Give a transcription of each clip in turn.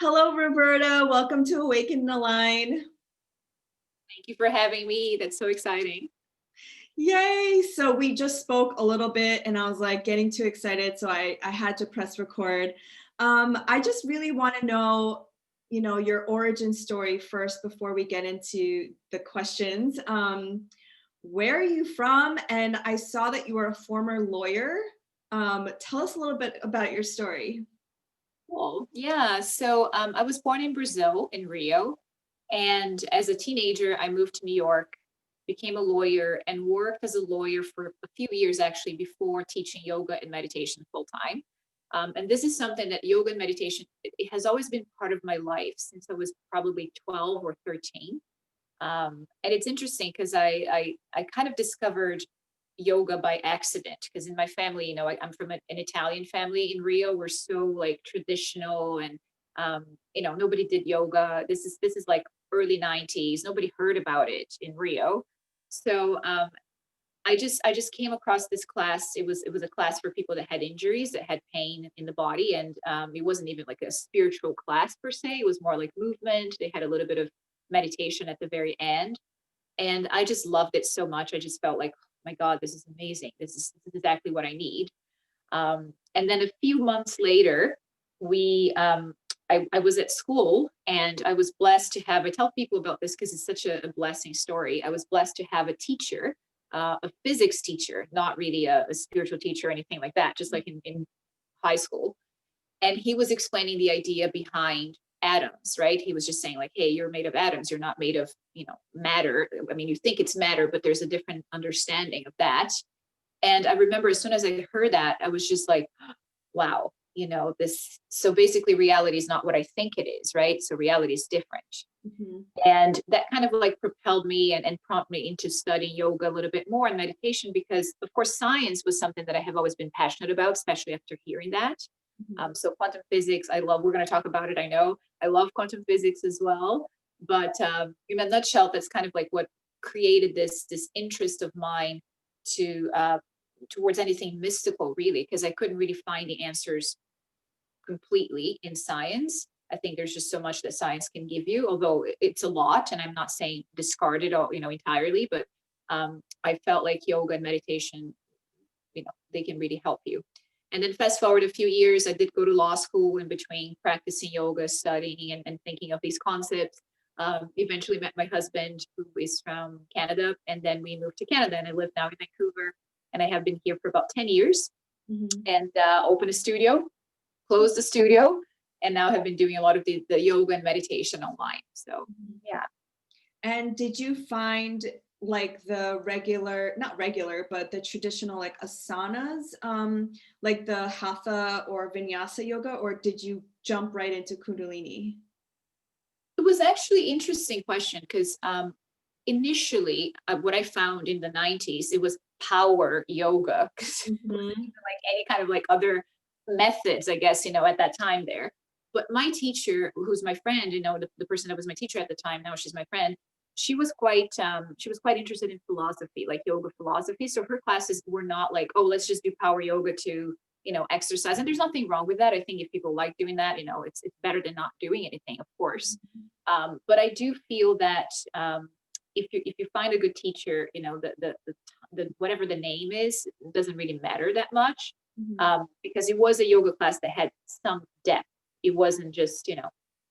Hello, Roberta. Welcome to Awaken the Line. Thank you for having me. That's so exciting. Yay. So we just spoke a little bit and I was like getting too excited. So I had to press record. I just really want to know, your origin story first before we get into the questions. Where are you from? And I saw that you were a former lawyer. Tell us a little bit about your story. Cool. Yeah. So I was born in Brazil, in Rio. And as a teenager, I moved to New York, became a lawyer, and worked as a lawyer for a few years actually before teaching yoga and meditation full time. And this is something that yoga and meditation it has always been part of my life since I was probably 12 or 13. And it's interesting because I kind of discovered yoga by accident because in my family, I'm from an Italian family in Rio. We're so like traditional and nobody did yoga. This is like early 90s. Nobody heard about it in Rio. So I just came across this class. It was a class for people that had injuries, that had pain in the body, and it wasn't even like a spiritual class per se. It was more like movement. They had a little bit of meditation at the very end, and I just loved it so much. I just felt like, oh my God, this is amazing. This is exactly what I need. And then a few months later, we I was at school and I was blessed to have, I tell people about this because it's such a blessing story. I was blessed to have a teacher, a physics teacher, not really a spiritual teacher or anything like that, just like in high school. And he was explaining the idea behind atoms, right? He was just saying like, hey, you're made of atoms. You're not made of, matter. I mean, you think it's matter, but there's a different understanding of that. And I remember as soon as I heard that, I was just like, wow, this. So basically, reality is not what I think it is, right? So reality is different. Mhm. And that kind of like propelled me and prompted me into studying yoga a little bit more and meditation because, of course, science was something that I have always been passionate about, especially after hearing that. Mhm. So quantum physics, I love. We're going to talk about it. I know I love quantum physics as well. But in a nutshell, that's kind of like what created this interest of mine to towards anything mystical, really, because I couldn't really find the answers completely in science. I think there's just so much that science can give you, although it's a lot, and I'm not saying discard it all, entirely, but I felt like yoga and meditation, they can really help you. And then fast forward a few years, I did go to law school in between practicing yoga, studying, and thinking of these concepts. Eventually met my husband, who is from Canada, and then we moved to Canada, and I live now in Vancouver, and I have been here for about 10 years, Mhm. and opened a studio, closed the studio, and now have been doing a lot of the yoga and meditation online. So yeah. And did you find like the regular, not regular, but the traditional like asanas, like the hatha or vinyasa yoga, or did you jump right into Kundalini? It was actually interesting question because initially what I found in the 90s, it was power yoga because it wasn't Mhm. even like any kind of like other methods, I guess, at that time there. But my teacher, who's my friend, the person that was my teacher at the time, now she's my friend, she was quite interested in philosophy, like yoga philosophy. So her classes were not like, oh, let's just do power yoga to exercise. And there's nothing wrong with that. I think if people like doing that, it's better than not doing anything, of course. But I do feel that if you find a good teacher, the whatever the name is, it doesn't really matter that much, Mhm. because it was a yoga class that had some depth. It wasn't just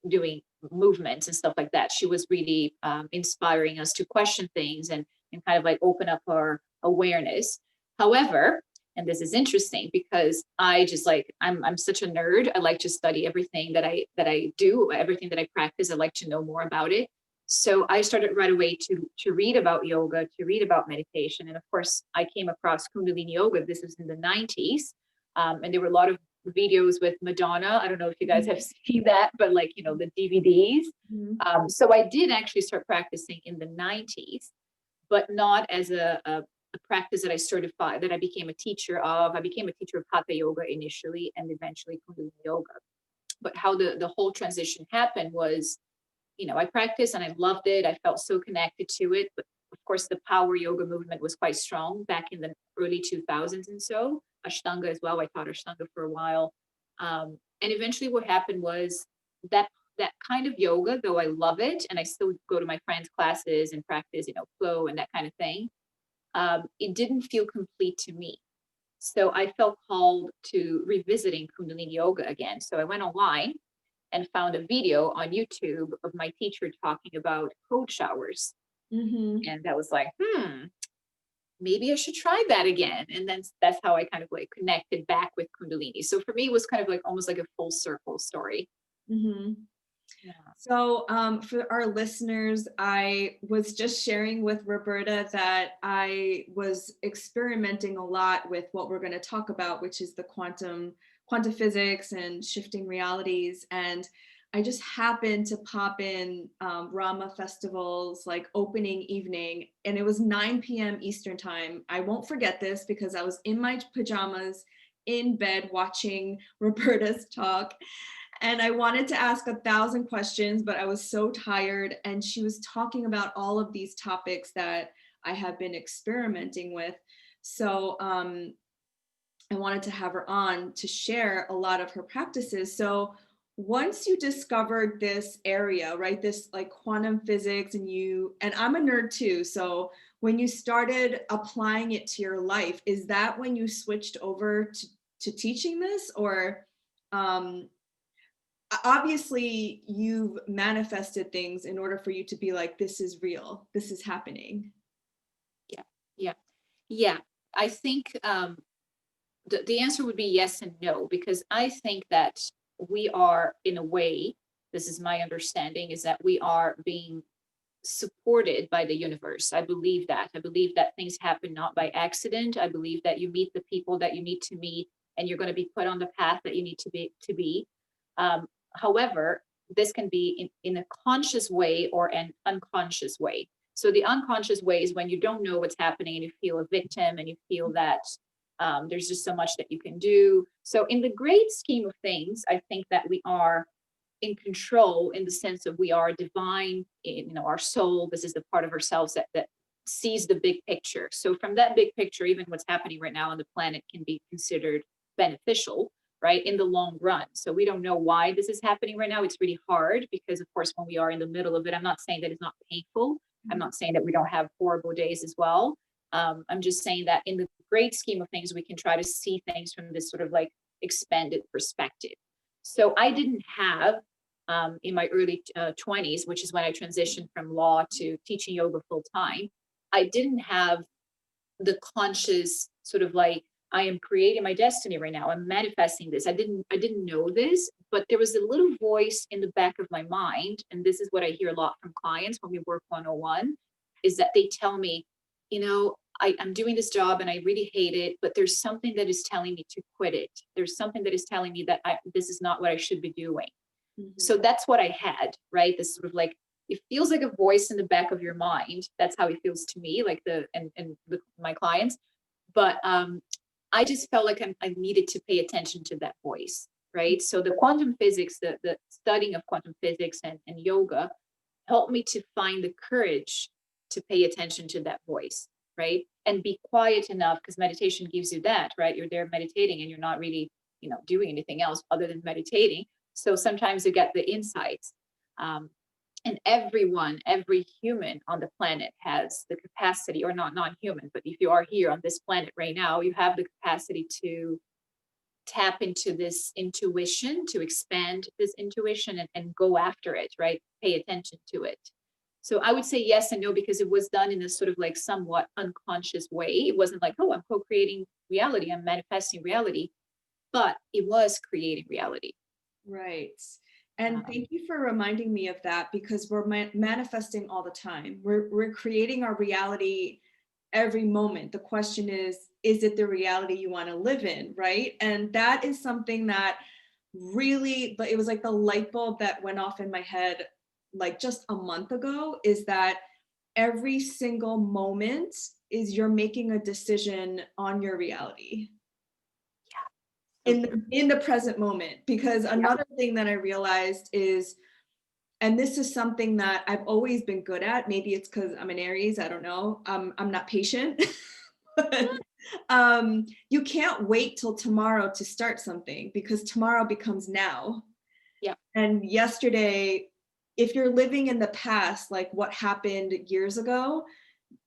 doing movements and stuff like that. She was really inspiring us to question things and kind of like open up our awareness. However, and this is interesting because I just like I'm such a nerd. I like to study everything that I do, everything that I practice. I like to know more about it. So I started right away to read about yoga, to read about meditation, and of course I came across Kundalini yoga. This was in the 90s, and there were a lot of videos with Madonna. I don't know if you guys have seen that, but like the DVDs. Mhm. So I did actually start practicing in the 90s, but not as a practice that I certified, that I became a teacher of. I became a teacher of Hatha yoga initially and eventually Kundalini yoga. But how the whole transition happened was, I practiced and I loved it. I felt so connected to it. But of course, the power yoga movement was quite strong back in the early 2000s and so. Ashtanga as well. I taught Ashtanga for a while. And eventually what happened was that that kind of yoga, though I love it, and I still go to my friends' classes and practice, flow and that kind of thing, it didn't feel complete to me. So I felt called to revisiting Kundalini yoga again. So I went online and found a video on YouTube of my teacher talking about cold showers. Mm-hmm. And that was like, maybe I should try that again. And then that's how I kind of like connected back with Kundalini. So for me, it was kind of like almost like a full circle story. Mm-hmm. Yeah. So for our listeners, I was just sharing with Roberta that I was experimenting a lot with what we're going to talk about, which is the quantum physics and shifting realities. And I just happened to pop in Rama Festival's like opening evening, and it was 9 p.m. Eastern time. I won't forget this because I was in my pajamas in bed watching Roberta's talk. And I wanted to ask 1,000 questions, but I was so tired. And she was talking about all of these topics that I have been experimenting with. So I wanted to have her on to share a lot of her practices. So once you discovered this area, right, this like quantum physics, and I'm a nerd too. So when you started applying it to your life, is that when you switched over to teaching this, or obviously you've manifested things in order for you to be like, this is real, this is happening? Yeah. I think the answer would be yes and no, because I think that we are, in a way, this is my understanding, is that we are being supported by the universe. I believe that. I believe that things happen not by accident. I believe that you meet the people that you need to meet, and you're going to be put on the path that you need to be. However, this can be in a conscious way or an unconscious way. So the unconscious way is when you don't know what's happening and you feel a victim and you feel that there's just so much that you can do. So in the great scheme of things, I think that we are in control, in the sense of we are divine, our soul. This is the part of ourselves that sees the big picture. So from that big picture, even what's happening right now on the planet can be considered beneficial, right, in the long run. So we don't know why this is happening right now. It's really hard because, of course, when we are in the middle of it, I'm not saying that it's not painful. I'm not saying that we don't have horrible days as well. I'm just saying that in the great scheme of things, we can try to see things from this sort of like expanded perspective. So I didn't have in my early 20s, which is when I transitioned from law to teaching yoga full time, I didn't have the conscious sort of like, I am creating my destiny right now. I'm manifesting this. I didn't know this, but there was a little voice in the back of my mind. And this is what I hear a lot from clients when we work 101, is that they tell me, I'm doing this job and I really hate it, but there's something that is telling me to quit it. There's something that is telling me that this is not what I should be doing. Mm-hmm. So that's what I had, right? This sort of like, it feels like a voice in the back of your mind. That's how it feels to me, like my clients. But I just felt like I needed to pay attention to that voice, right? So the quantum physics, the studying of quantum physics and yoga helped me to find the courage to pay attention to that voice, right? And be quiet enough, because meditation gives you that, right? You're there meditating and you're not really, doing anything else other than meditating. So sometimes you get the insights. And every human on the planet has the capacity, or not non-human, but if you are here on this planet right now, you have the capacity to tap into this intuition, to expand this intuition and go after it, right? Pay attention to it. So I would say yes and no, because it was done in a sort of like somewhat unconscious way. It wasn't like, oh, I'm co-creating reality, I'm manifesting reality, but it was creating reality. Right. And thank you for reminding me of that, because we're manifesting all the time. We're creating our reality every moment. The question is it the reality you want to live in, right? And that is something that really, but it was like the light bulb that went off in my head like just a month ago, is that every single moment is you're making a decision on your reality. In the present moment. Because another thing that I realized is, and this is something that I've always been good at, maybe it's because I'm an Aries, I don't know, I'm not patient. But, you can't wait till tomorrow to start something, because tomorrow becomes now. Yeah. And yesterday, if you're living in the past, like what happened years ago,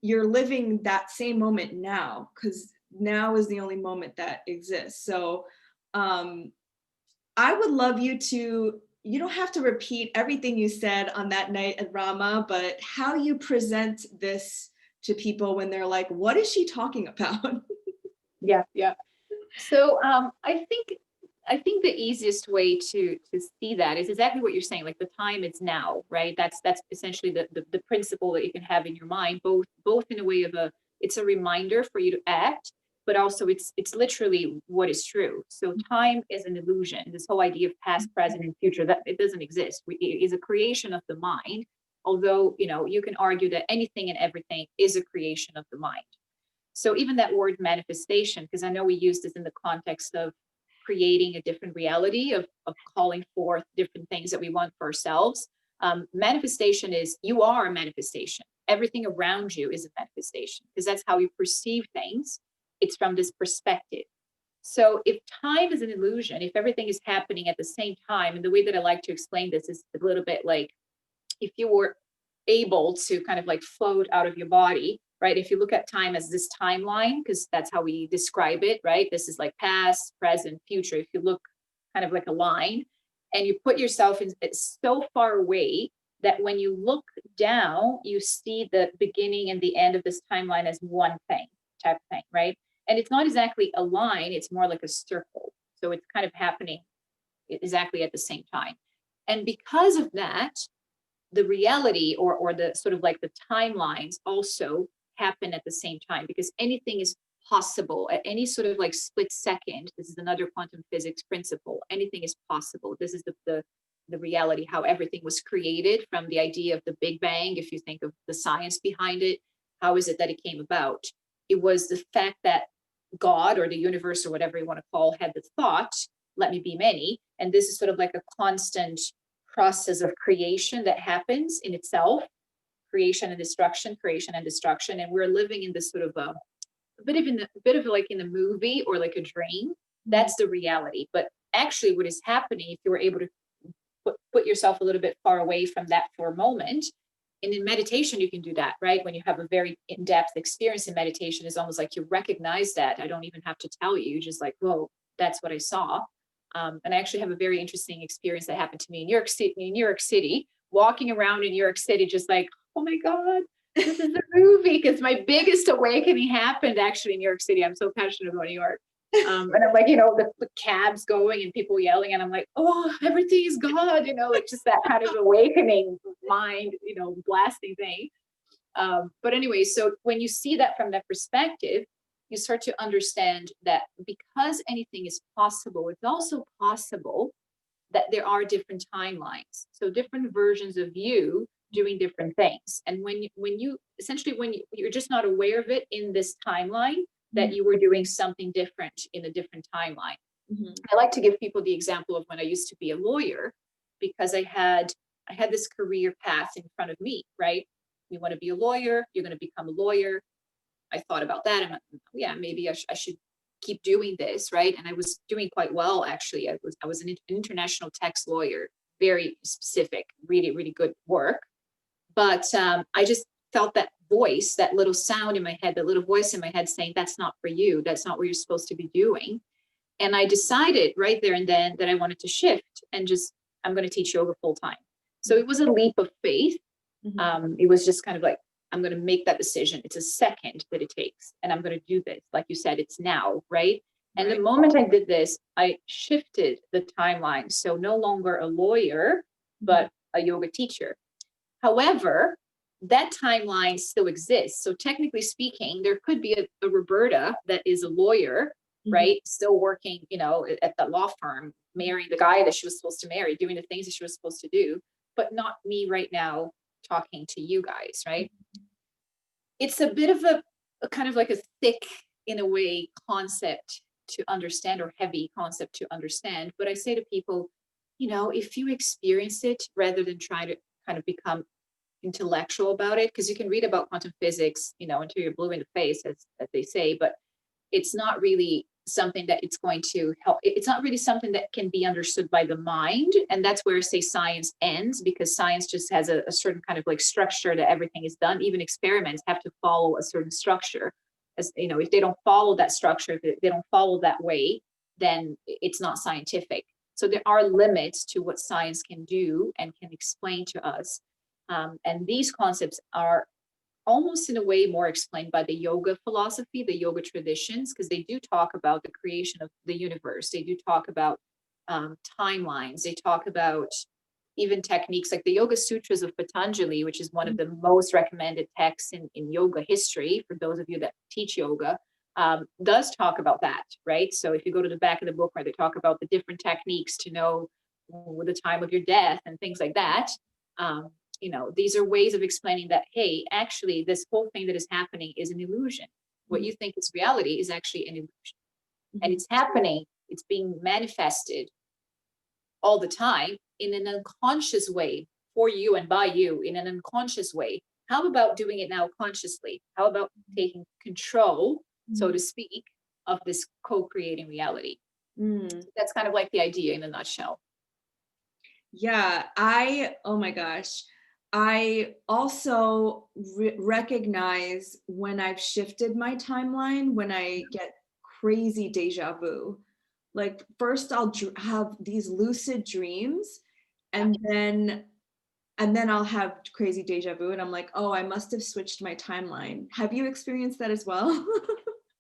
you're living that same moment now, because now is the only moment that exists. So I would love you to, you don't have to repeat everything you said on that night at Rama, but how you present this to people when they're like, what is she talking about? Yeah. Yeah. So I think the easiest way to see that is exactly what you're saying. Like the time is now, right? That's essentially the principle that you can have in your mind, both in a way of it's a reminder for you to act, but also it's literally what is true. So time is an illusion. This whole idea of past, present, and future, that it doesn't exist. It is a creation of the mind. Although, you can argue that anything and everything is a creation of the mind. So even that word manifestation, because I know we use this in the context of creating a different reality, of calling forth different things that we want for ourselves. Manifestation is, you are a manifestation. Everything around you is a manifestation, because that's how you perceive things. It's from this perspective. So if time is an illusion, if everything is happening at the same time, and the way that I like to explain this is a little bit like if you were able to kind of like float out of your body, right? If you look at time as this timeline, because that's how we describe it, right? This is like past, present, future. If you look kind of like a line and you put yourself in, it's so far away that when you look down, you see the beginning and the end of this timeline as one thing, type of thing, right? And it's not exactly a line, it's more like a circle. So it's kind of happening exactly at the same time. And because of that, the reality or the sort of like the timelines also happen at the same time, because anything is possible at any sort of like split second. This is another quantum physics principle. Anything is possible. This is the reality, how everything was created from the idea of the Big Bang. If you think of the science behind it, how is it that it came about? It was the fact that God or the universe or whatever you want to call had the thought, let me be many. And this is sort of like a constant process of creation that happens in itself, creation and destruction, creation and destruction. And we're living in this sort of a bit of like in a movie or like a dream. That's the reality. But actually what is happening, if you were able to put yourself a little bit far away from that for a moment, and in meditation you can do that, right? When you have a very in-depth experience in meditation, it's almost like you recognize that. I don't even have to tell you, just like, whoa, that's what I saw. And I actually have a very interesting experience that happened to me in New York City, walking around in New York City, just like, oh my God, this is a movie. Because my biggest awakening happened actually in New York City. I'm so passionate about New York. And I'm like, the cabs going and people yelling, and I'm like, oh, everything is God, like just that kind of awakening mind, blasting thing. But anyway, so when you see that from that perspective, you start to understand that because anything is possible, it's also possible that there are different timelines. So different versions of you doing different things. And when you're just not aware of it in this timeline, that you were doing something different in a different timeline. Mm-hmm. I like to give people the example of when I used to be a lawyer, because I had this career path in front of me, right? You want to be a lawyer, you're going to become a lawyer. I thought about that. I'm like, yeah, maybe I should keep doing this, right? And I was doing quite well, actually. I was an international tax lawyer, very specific, really, really good work. But I just felt that voice, that little sound in my head, that little voice in my head saying, that's not for you. That's not what you're supposed to be doing. And I decided right there and then that I wanted to shift and I'm going to teach yoga full time. So it was a leap of faith. Mm-hmm. It was just kind of like, I'm going to make that decision. It's a second that it takes. And I'm going to do this. Like you said, it's now, right? And the moment I did this, I shifted the timeline. So no longer a lawyer, but a yoga teacher. However, that timeline still exists. So technically speaking, there could be a Roberta that is a lawyer, right? Still working, at the law firm, marrying the guy that she was supposed to marry, doing the things that she was supposed to do, but not me right now talking to you guys, right? It's a bit of a kind of like a thick, in a way, concept to understand, or heavy concept to understand. But I say to people, if you experience it rather than try to kind of become intellectual about it, because you can read about quantum physics, until you're blue in the face, as they say, but it's not really something that it's going to help. It's not really something that can be understood by the mind. And that's where, say, science ends, because science just has a certain kind of like structure that everything is done. Even experiments have to follow a certain structure. As you know, if they don't follow that structure, if they don't follow that way, then it's not scientific. So there are limits to what science can do and can explain to us. And these concepts are almost in a way more explained by the yoga philosophy, the yoga traditions, because they do talk about the creation of the universe. They do talk about timelines. They talk about even techniques like the Yoga Sutras of Patanjali, which is one of the most recommended texts in yoga history for those of you that teach yoga, does talk about that, right? So if you go to the back of the book where they talk about the different techniques to know the time of your death and things like that, you know, these are ways of explaining that, hey, actually, this whole thing that is happening is an illusion. What you think is reality is actually an illusion. And it's happening, it's being manifested all the time in an unconscious way for you and by you in an unconscious way. How about doing it now consciously? How about taking control, so to speak, of this co-creating reality? That's kind of like the idea in a nutshell. Yeah, oh my gosh. I also recognize when I've shifted my timeline, when I get crazy deja vu. Like first I'll have these lucid dreams and then I'll have crazy deja vu and I'm like, oh, I must have switched my timeline. Have you experienced that as well?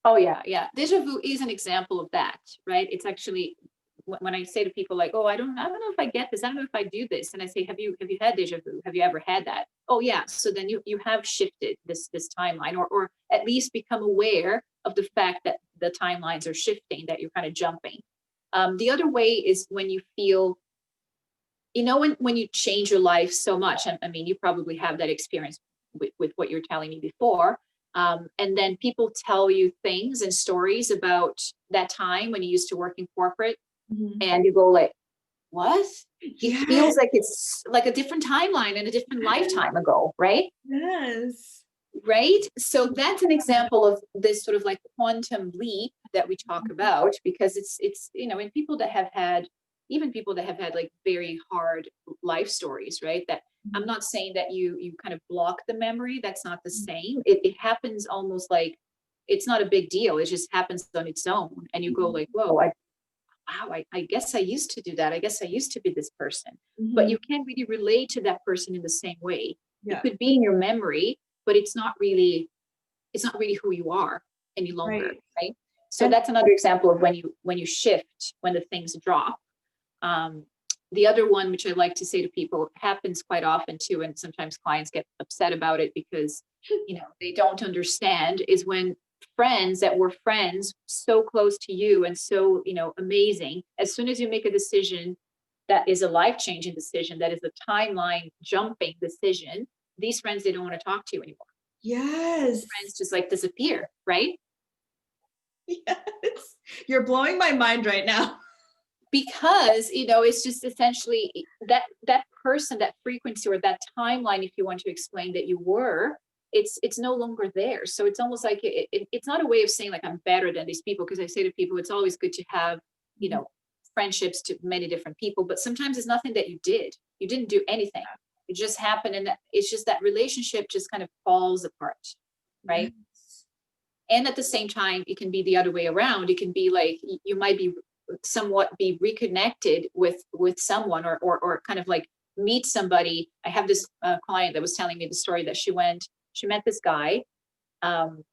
Oh yeah, yeah. Deja vu is an example of that, right? It's actually when I say to people like, oh, I don't know if I get this. I don't know if I do this. And I say, have you had deja vu? Have you ever had that? Oh yeah. So then you have shifted this timeline, or at least become aware of the fact that the timelines are shifting, that you're kind of jumping. The other way is when you feel, you know, when you change your life so much. I mean, you probably have that experience with what you're telling me before. And then people tell you things and stories about that time when you used to work in corporate. And you go like, what? It feels like it's like a different timeline and a different lifetime ago, right? Yes. Right. So that's an example of this sort of like quantum leap that we talk about, because it's, you know, in people that have had, even people that have had like very hard life stories, right? That I'm not saying that you kind of block the memory. That's not the same. It happens almost like it's not a big deal. It just happens on its own. And you go like, whoa, wow, I guess I used to do that. I guess I used to be this person, but you can't really relate to that person in the same way. It could be in your memory, but it's not really who you are any longer. Right. So that's another example of when you shift, when the things drop. The other one, which I like to say to people, happens quite often too, and sometimes clients get upset about it because, you know, they don't understand, is when friends that were friends so close to you and so, you know, amazing, as soon as you make a decision that is a life-changing decision, that is a timeline jumping decision, these friends, they don't want to talk to you anymore. Yes. Friends just like disappear, right? Yes. You're blowing my mind right now. Because, you know, it's just essentially that person, that frequency, or that timeline, if you want to explain that you were, it's no longer there. So it's almost like it's not a way of saying like I'm better than these people, because I say to people, it's always good to have, you know, friendships to many different people, but sometimes it's nothing that you didn't do anything. It just happened, and it's just that relationship just kind of falls apart, right? Yes. And at the same time, it can be the other way around. It can be like you might be somewhat be reconnected with someone, or kind of like meet somebody. I have this client that was telling me the story that she met this guy.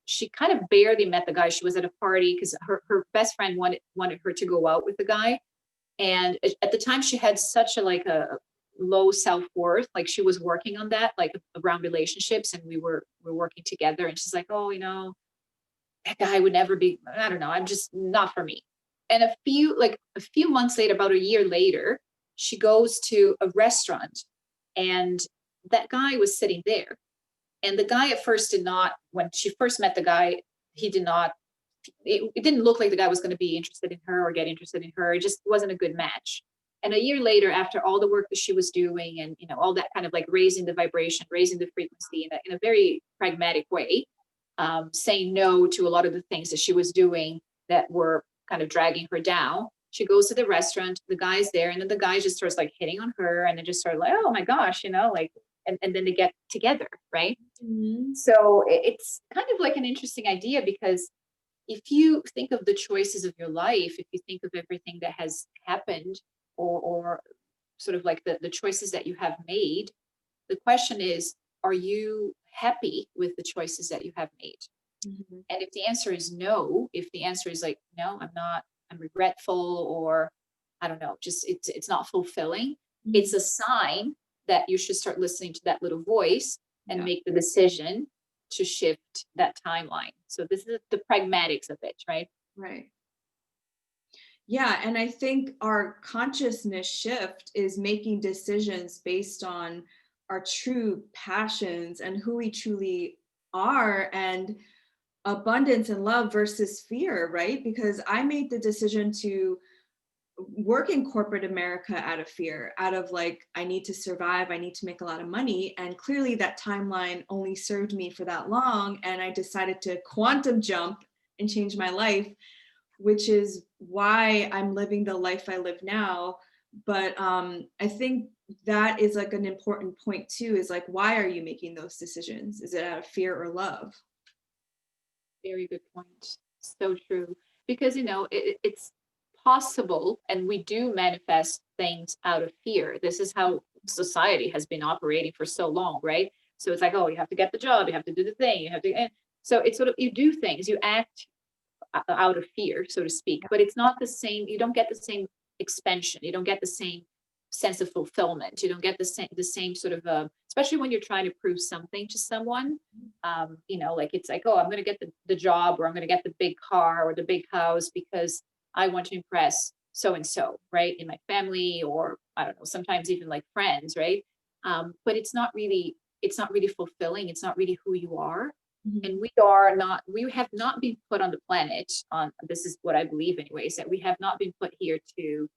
She kind of barely met the guy. She was at a party because her best friend wanted her to go out with the guy. And at the time she had such a low self-worth. Like she was working on that, like around relationships, and we were working together. And she's like, oh, you know, that guy would never be, I don't know, I'm just not for me. And a few months later, about a year later, she goes to a restaurant and that guy was sitting there. And the guy at first when she first met the guy, it didn't look like the guy was going to be interested in her or get interested in her. It just wasn't a good match. And a year later, after all the work that she was doing and, you know, all that kind of like raising the vibration, raising the frequency in a very pragmatic way, saying no to a lot of the things that she was doing that were kind of dragging her down. She goes to the restaurant, the guy's there, and then the guy just starts like hitting on her, and then just sort of like, oh my gosh, like, and then they get together, right? Mhm. So it's kind of like an interesting idea, because if you think of the choices of your life, if you think of everything that has happened, or sort of like the choices that you have made, the question is, are you happy with the choices that you have made? Mhm. And if the answer is no, if the answer is like, no, I'm not, I'm regretful, or I don't know, just it's not fulfilling, it's Mhm. a sign that you should start listening to that little voice and Yeah. make the decision to shift that timeline. So this is the pragmatics of it, right? Right. Yeah, and I think our consciousness shift is making decisions based on our true passions and who we truly are, and abundance and love versus fear, right? Because I made the decision to work in corporate America out of fear, out of like, I need to survive, I need to make a lot of money. And clearly that timeline only served me for that long. And I decided to quantum jump and change my life, which is why I'm living the life I live now. But I think that is like an important point too, is like, why are you making those decisions? Is it out of fear or love? Very good point. So true. Because, it's possible, and we do manifest things out of fear. This is how society has been operating for so long, right? So it's like, oh, you have to get the job, you have to do the thing, you have to. And so it's sort of, you do things, you act out of fear, so to speak, but it's not the same. You don't get the same expansion. You don't get the same sense of fulfillment. You don't get the same sort of, especially when you're trying to prove something to someone. Like it's like, oh, I'm going to get the job, or I'm going to get the big car or the big house because I want to impress so and so, right? In my family, or I don't know, sometimes even like friends, right? But it's not really fulfilling. It's not really who you are. Mhm. And we have not been put on the planet, on, this is what I believe anyways, that we have not been put here to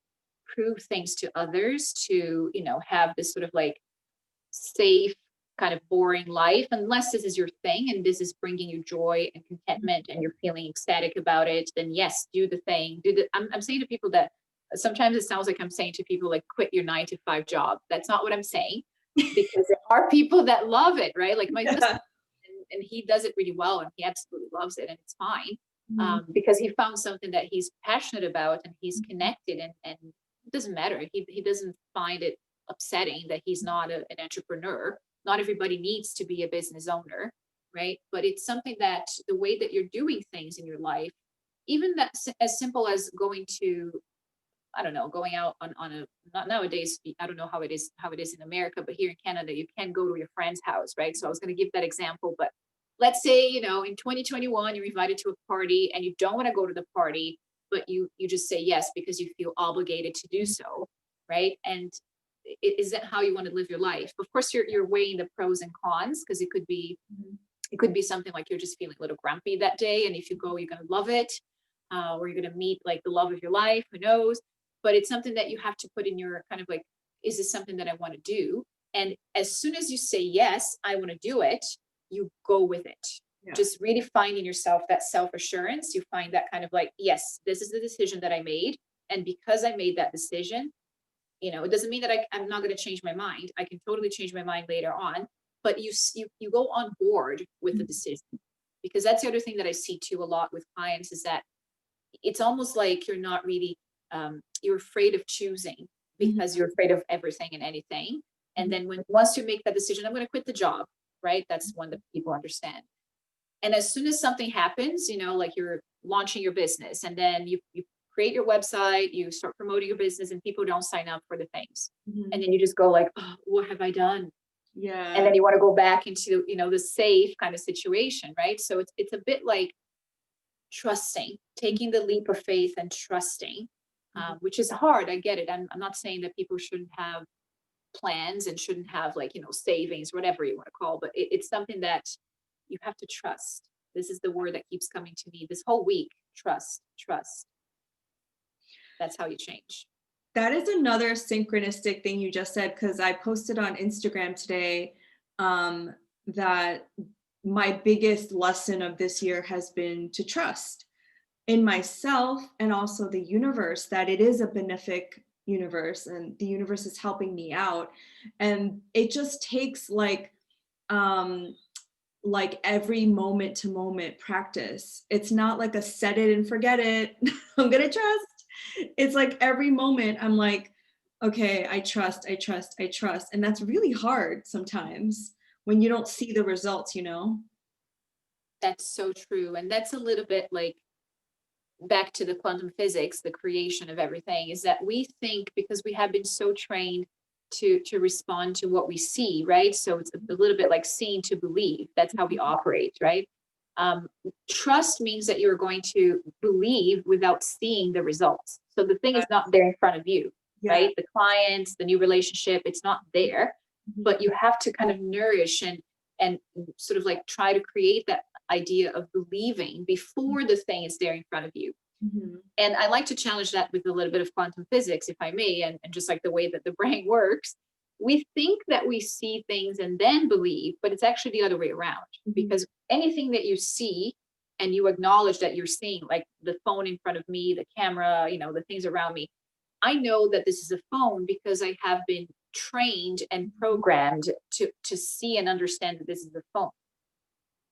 prove things to others, to have this sort of like safe, kind of boring life, unless this is your thing and this is bringing you joy and contentment and you're feeling ecstatic about it. Then yes, do the thing. I'm saying to people that sometimes it sounds like I'm saying to people like, quit your 9 to 5 job. That's not what I'm saying, because there are people that love it, right? Like my husband, Yeah. and he does it really well, and he absolutely loves it, and it's fine, Mhm. because he found something that he's passionate about, and he's connected, and it doesn't matter. He doesn't find it upsetting that he's not an entrepreneur. Not everybody needs to be a business owner, right? But it's something that the way that you're doing things in your life, even that as simple as going to, I don't know, going out on a, not nowadays, I don't know how it is in America, but here in Canada, you can go to your friend's house, right? So I was going to give that example, but let's say, in 2021, you're invited to a party and you don't want to go to the party, but you just say yes because you feel obligated to do so, right? And is that how you want to live your life? Of course, you're weighing the pros and cons, because Mhm. it could be something like you're just feeling a little grumpy that day, and if you go, you're going to love it, or you're going to meet like the love of your life, who knows? But it's something that you have to put in your kind of like, is this something that I want to do? And as soon as you say yes, I want to do it, you go with it. Yeah. Just really finding yourself, that self assurance. You find that kind of like, yes, this is the decision that I made, and because I made that decision, it doesn't mean that I'm not going to change my mind. I can totally change my mind later on, but you go on board with the Mhm. decision. Because that's the other thing that I see too a lot with clients, is that it's almost like you're not really, you're afraid of choosing, Mhm. because you're afraid of everything and anything. And Mhm. then once you make that decision, I'm going to quit the job, right? That's one that people understand. And as soon as something happens, like you're launching your business, and then you create your website, you start promoting your business, and people don't sign up for the things. And Mhm. then you just go like, oh, what have I done? And Yeah. then you want to go back into, the safe kind of situation, right? So it's a bit like trusting, taking the leap of faith and trusting, Mhm. which is hard. I get it. I'm not saying that people shouldn't have plans and shouldn't have, like, savings, whatever you want to call, but it's something that you have to trust. This is the word that keeps coming to me this whole week. Trust, trust. That's how you change. That is another synchronistic thing you just said, because I posted on Instagram today that my biggest lesson of this year has been to trust. in myself and also the universe, that it is a benefic universe and the universe is helping me out. And it just takes um every moment to moment practice. It's not like a set it and forget it. I'm gonna trust. It's like every moment I'm like, okay, I trust, I trust, I trust. And that's really hard sometimes when you don't see the results, you know? That's so true. And that's a little bit like back to the quantum physics, the creation of everything, is that we think because we have been so trained to respond to what we see, right? So it's a little bit like seeing to believe. That's how we operate, right? Um, Trust means that you're going to believe without seeing the results. So the thing is not there in front of you, Yeah. right? The clients, the new relationship, it's not there, Mhm. but you have to kind of nourish and sort of like try to create that idea of believing before the thing is there in front of you. Mhm. And I like to challenge that with a little bit of quantum physics, if I may, and just like the way that the brain works. We think that we see things and then believe, but it's actually the other way around. Mhm. Because anything that you see and you acknowledge that you're seeing, like the phone in front of me, the camera, the things around me, I know that this is a phone because I have been trained and programmed to see and understand that this is a phone,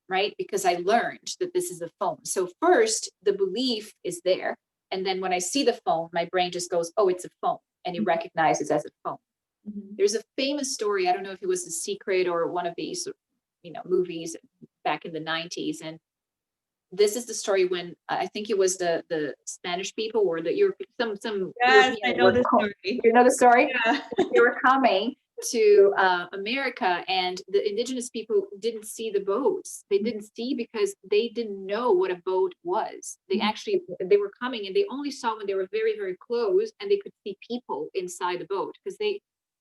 right? Because I learned that this is a phone. So first, the belief is there. And then when I see the phone, my brain just goes, oh, it's a phone. And it recognizes as a phone. Mhm. There's a famous story. I don't know if it was The Secret or one of these, movies back in the 90s. And this is the story when I think it was the Spanish people or the Europe, some Yes, I European know were, this story. you know the story? Yeah. They were coming to America, and the indigenous people didn't see the boats. They didn't see because they didn't know what a boat was. They were coming, and they only saw when they were very, very close, and they could see people inside the boat because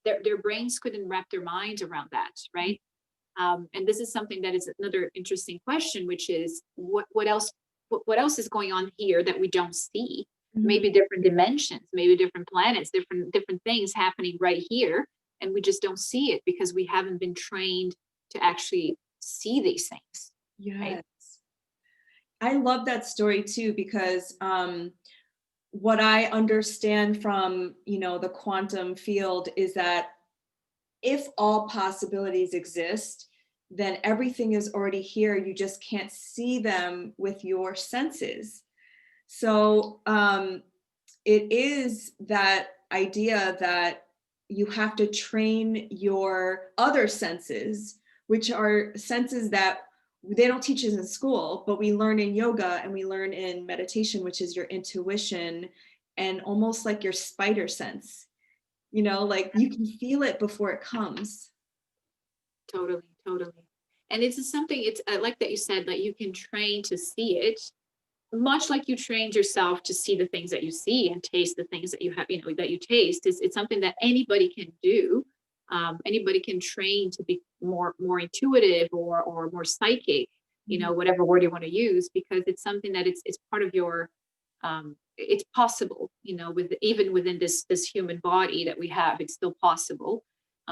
their brains couldn't wrap their minds around that, right? And this is something that is another interesting question, which is what else what else is going on here that we don't see? Mhm. Maybe different dimensions, maybe different planets, different things happening right here, and we just don't see it because we haven't been trained to actually see these things, right? Yes. I love that story too because what I understand from, the quantum field is that if all possibilities exist, then everything is already here. You just can't see them with your senses. So it is that idea that you have to train your other senses, which are senses that they don't teach us in school, but we learn in yoga and we learn in meditation, which is your intuition and almost like your spider sense, like you can feel it before it comes. Totally, totally. And it's something, it's I like that you said that you can train to see it, much like you trained yourself to see the things that you see and taste the things that you have, that you taste. It's something that anybody can do. Anybody can train to be more intuitive or more psychic, Mhm. whatever word you want to use, because it's something that it's part of your it's possible, with even within this human body that we have, it's still possible.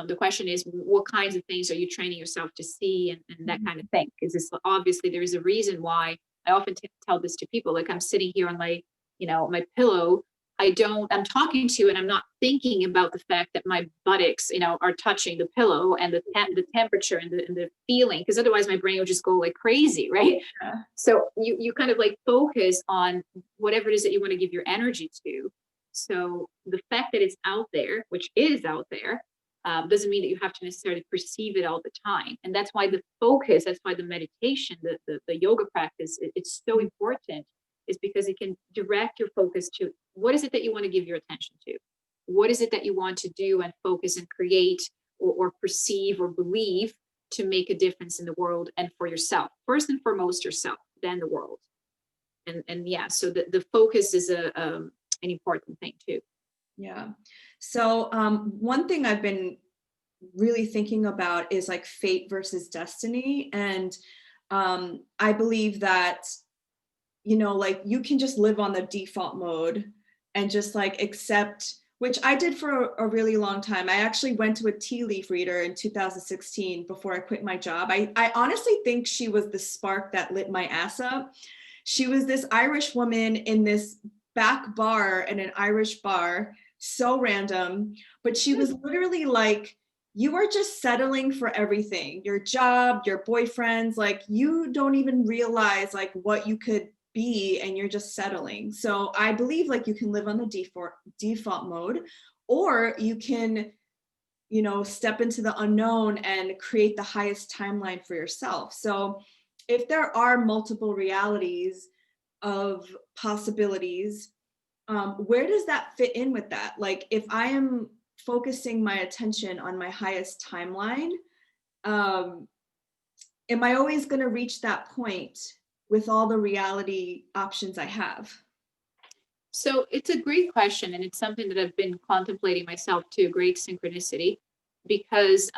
The question is, what kinds of things are you training yourself to see, and that kind of thing? Because it's obviously there is a reason why. I often tell this to people, like I'm sitting here on my pillow. I'm talking to you and I'm not thinking about the fact that my buttocks, are touching the pillow and the temperature and the feeling, because otherwise my brain will just go like crazy, right? Yeah. So you kind of like focus on whatever it is that you want to give your energy to. So the fact that it's out there, which is out there, doesn't mean that you have to necessarily perceive it all the time. And that's why the focus, that's why the meditation, the yoga practice, it's so important, is because it can direct your focus to what is it that you want to give your attention to? What is it that you want to do and focus and create or perceive or believe to make a difference in the world and for yourself? First and foremost, yourself, then the world. And yeah, so the focus is an important thing too. Yeah. So one thing I've been really thinking about is like fate versus destiny. And I believe that, like you can just live on the default mode and just like accept, which I did for a really long time. I actually went to a tea leaf reader in 2016 before I quit my job. I honestly think she was the spark that lit my ass up. she was this Irish woman in this back bar in an Irish bar, so random, but she was literally like, you are just settling for everything, your job, your boyfriends, like you don't even realize like what you could be and you're just settling. So I believe like you can live on the default mode, or you can, you know, step into the unknown and create the highest timeline for yourself. So if there are multiple realities of possibilities, where does that fit in with that? Like if I am focusing my attention on my highest timeline, am I always going to reach that point with all the reality options I have? So it's a great question, and it's something that I've been contemplating myself too. Great synchronicity, because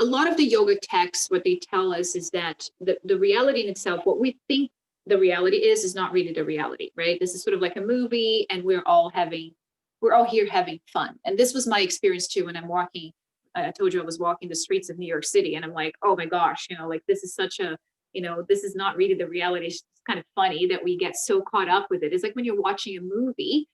a lot of the yoga texts, what they tell us is that the reality in itself, what we think the reality is not really the reality, right? This is sort of like a movie, and we're all here having fun. And this was my experience too when I'm walking. I told you I was walking the streets of New York City, and I'm like, oh my gosh, like this is such a, this is not really the reality. It's kind of funny that we get so caught up with it. It's like when you're watching a movie.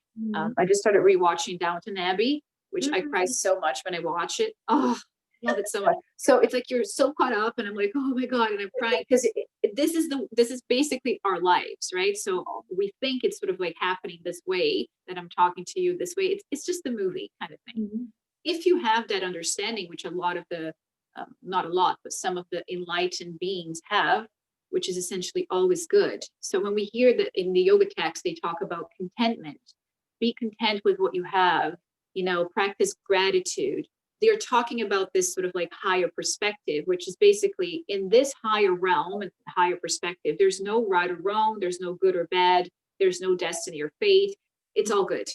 I just started rewatching Downton Abbey, which I cry so much when I watch it. Oh, love it so much. So it's like you're so caught up, and I'm like, oh my god, and I'm crying because this is basically our lives, right? So we think it's sort of like happening this way, that I'm talking to you this way. It's just the movie kind of thing. Mm-hmm. If you have that understanding, which a lot of the not a lot, but some of the enlightened beings have, which is essentially always good. So when we hear that in the yoga text, they talk about contentment, be content with what you have, practice gratitude. They're talking about this sort of like higher perspective, which is basically in this higher realm and higher perspective, there's no right or wrong, there's no good or bad, there's no destiny or fate. It's all good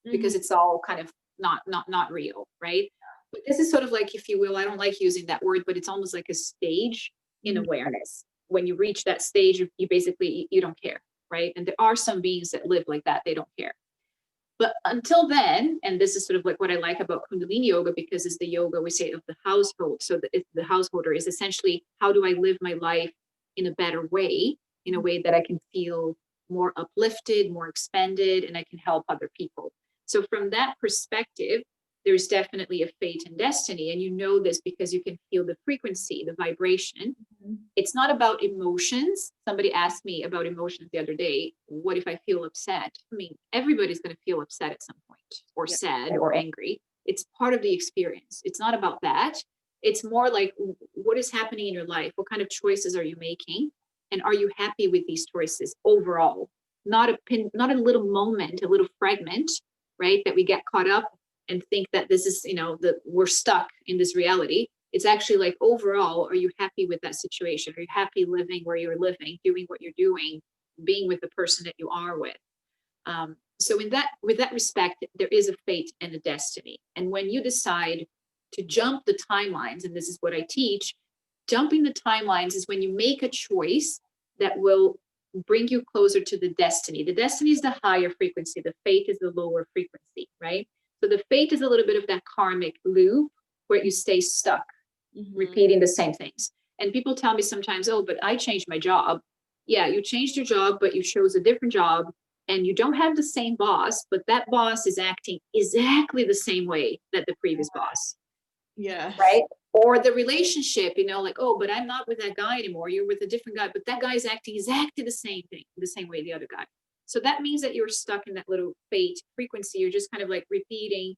because it's all kind of not real, right? But this is sort of like, if you will, I don't like using that word, but it's almost like a stage in awareness. When you reach that stage, you basically, you don't care, right? And there are some beings that live like that, they don't care. But until then, and this is sort of like what I like about Kundalini yoga, because it's the yoga, we say, of the household. So the householder is essentially, how do I live my life in a better way, in a way that I can feel more uplifted, more expanded, and I can help other people. So from that perspective, there's definitely a fate and destiny. And you know this because you can feel the frequency, the vibration. It's not about emotions. Somebody asked me about emotions the other day. What if I feel upset? I mean, everybody's going to feel upset at some point, or sad or angry. It's part of the experience. It's not about that. It's more like, what is happening in your life? What kind of choices are you making? And are you happy with these choices overall? Not a little moment, a little fragment, right? That we get caught up and think that this is, that we're stuck in this reality. It's actually like, overall, are you happy with that situation? Are you happy living where you're living, doing what you're doing, being with the person that you are with? So with that respect, there is a fate and a destiny. And when you decide to jump the timelines, and this is what I teach, jumping the timelines is when you make a choice that will bring you closer to the destiny. The destiny is the higher frequency. The fate is the lower frequency, right? So the fate is a little bit of that karmic loop where you stay stuck, repeating the same things. And people tell me sometimes, oh, but I changed my job. Yeah, you changed your job, but you chose a different job, and you don't have the same boss, but that boss is acting exactly the same way that the previous boss. Yeah. Right? Or the relationship, like, oh, but I'm not with that guy anymore. You're with a different guy, but that guy is acting exactly the same thing, the same way the other guy. So that means that you're stuck in that little fate frequency. You're just kind of like repeating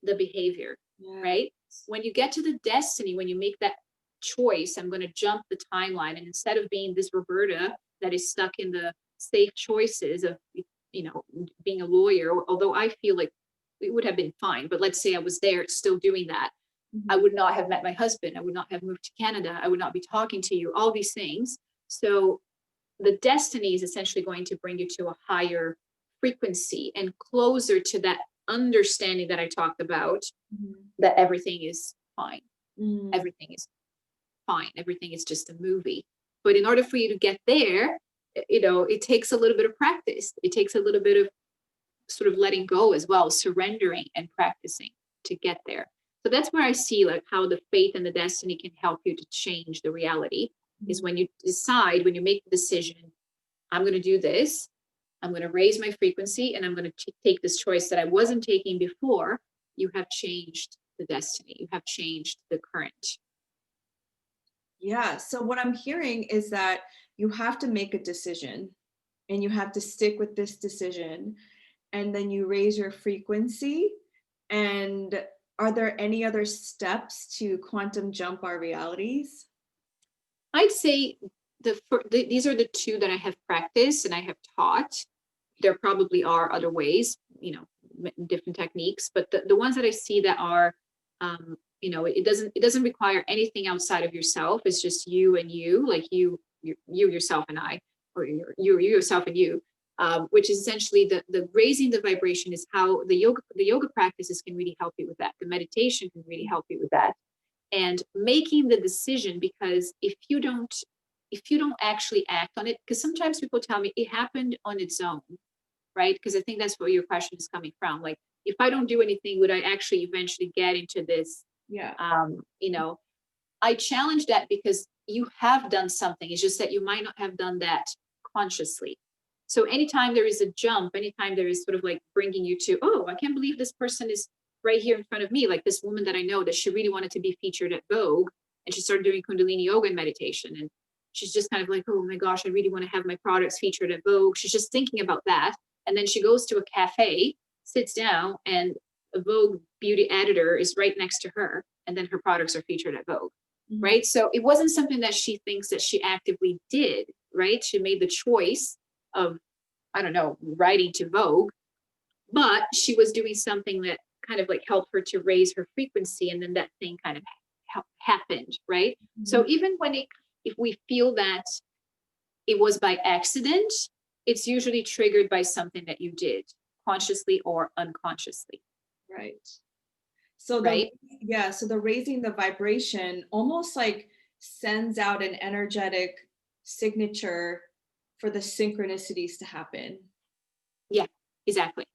the behavior, right? When you get to the destiny, when you make that choice, I'm going to jump the timeline. And instead of being this Roberta that is stuck in the safe choices of, being a lawyer, although I feel like it would have been fine, but let's say I was there still doing that. I would not have met my husband. I would not have moved to Canada. I would not be talking to you, all these things. So the destiny is essentially going to bring you to a higher frequency and closer to that understanding that I talked about, that everything is fine. Everything is fine. Everything is just a movie. But in order for you to get there, it takes a little bit of practice. It takes a little bit of sort of letting go as well, surrendering and practicing to get there. So that's where I see like how the faith and the destiny can help you to change the reality, is when you decide, when you make the decision I'm going to do this. I'm going to raise my frequency, and I'm going to take this choice that I wasn't taking before. You have changed the destiny. You have changed the current. Yeah. So what I'm hearing is that you have to make a decision and you have to stick with this decision, and then you raise your frequency. And are there any other steps to quantum jump our realities? I'd say these are the two that I have practiced and I have taught. There probably are other ways, different techniques, but the ones that I see that are, it doesn't require anything outside of yourself. It's just you and you, like you yourself and I, or you yourself and you, which is essentially the raising the vibration is how the yoga practices can really help you with that. The meditation can really help you with that, and making the decision, because if you don't actually act on it, because sometimes people tell me it happened on its own, right? Because I think that's where your question is coming from. Like, if I don't do anything, would I actually eventually get into this? Yeah. I challenge that, because you have done something. It's just that you might not have done that consciously. So anytime there is a jump, anytime there is sort of like bringing you to, oh, I can't believe this person is right here in front of me, like this woman that I know that she really wanted to be featured at Vogue, and she started doing Kundalini yoga and meditation, and she's just kind of like, oh my gosh, I really want to have my products featured at Vogue. She's just thinking about that, and then she goes to a cafe, sits down, and a Vogue beauty editor is right next to her, and then her products are featured at Vogue. Mm-hmm. Right? So it wasn't something that she thinks that she actively did, right? She made the choice of, I don't know, writing to Vogue, but she was doing something that kind of like helped her to raise her frequency, and then that thing kind of happened, right? Mm-hmm. So even if we feel that it was by accident, it's usually triggered by something that you did consciously or unconsciously. Right. So right? So the raising the vibration almost like sends out an energetic signature for the synchronicities to happen. Yeah, exactly.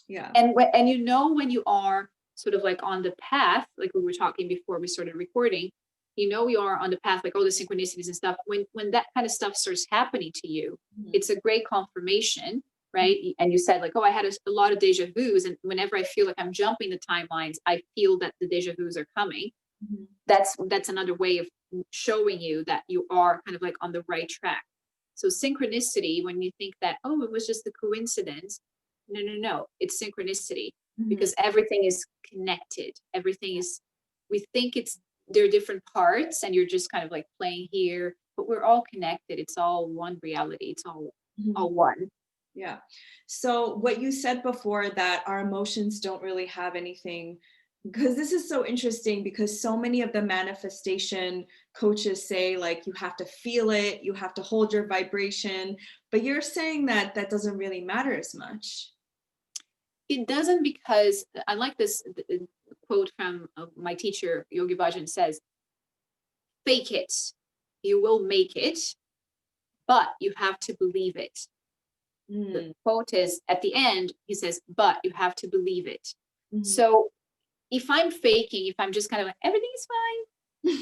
Yeah. And when you are sort of like on the path, like we were talking before we started recording, you are on the path, like all the synchronicities and stuff. When that kind of stuff starts happening to you, mm-hmm. it's a great confirmation, right? Mm-hmm. And you said like, oh, I had a lot of deja vus, and whenever I feel like I'm jumping the timelines, I feel that the deja vus are coming. Mm-hmm. That's another way of showing you that you are kind of like on the right track. So synchronicity, when you think that, oh, it was just a coincidence, no, it's synchronicity, mm-hmm. because everything is connected. We think they're different parts, and you're just kind of like playing here, but we're all connected. It's all one reality. It's all one. Yeah. So what you said before, that our emotions don't really have anything, because this is so interesting, because so many of the manifestation coaches say like you have to feel it, you have to hold your vibration, but you're saying that doesn't really matter as much. It doesn't, because I like this quote from my teacher, Yogi Bhajan says, fake it, you will make it, but you have to believe it. Mm. The quote is at the end, he says, but you have to believe it. Mm-hmm. So if I'm faking, if I'm just kind of like, everything's fine,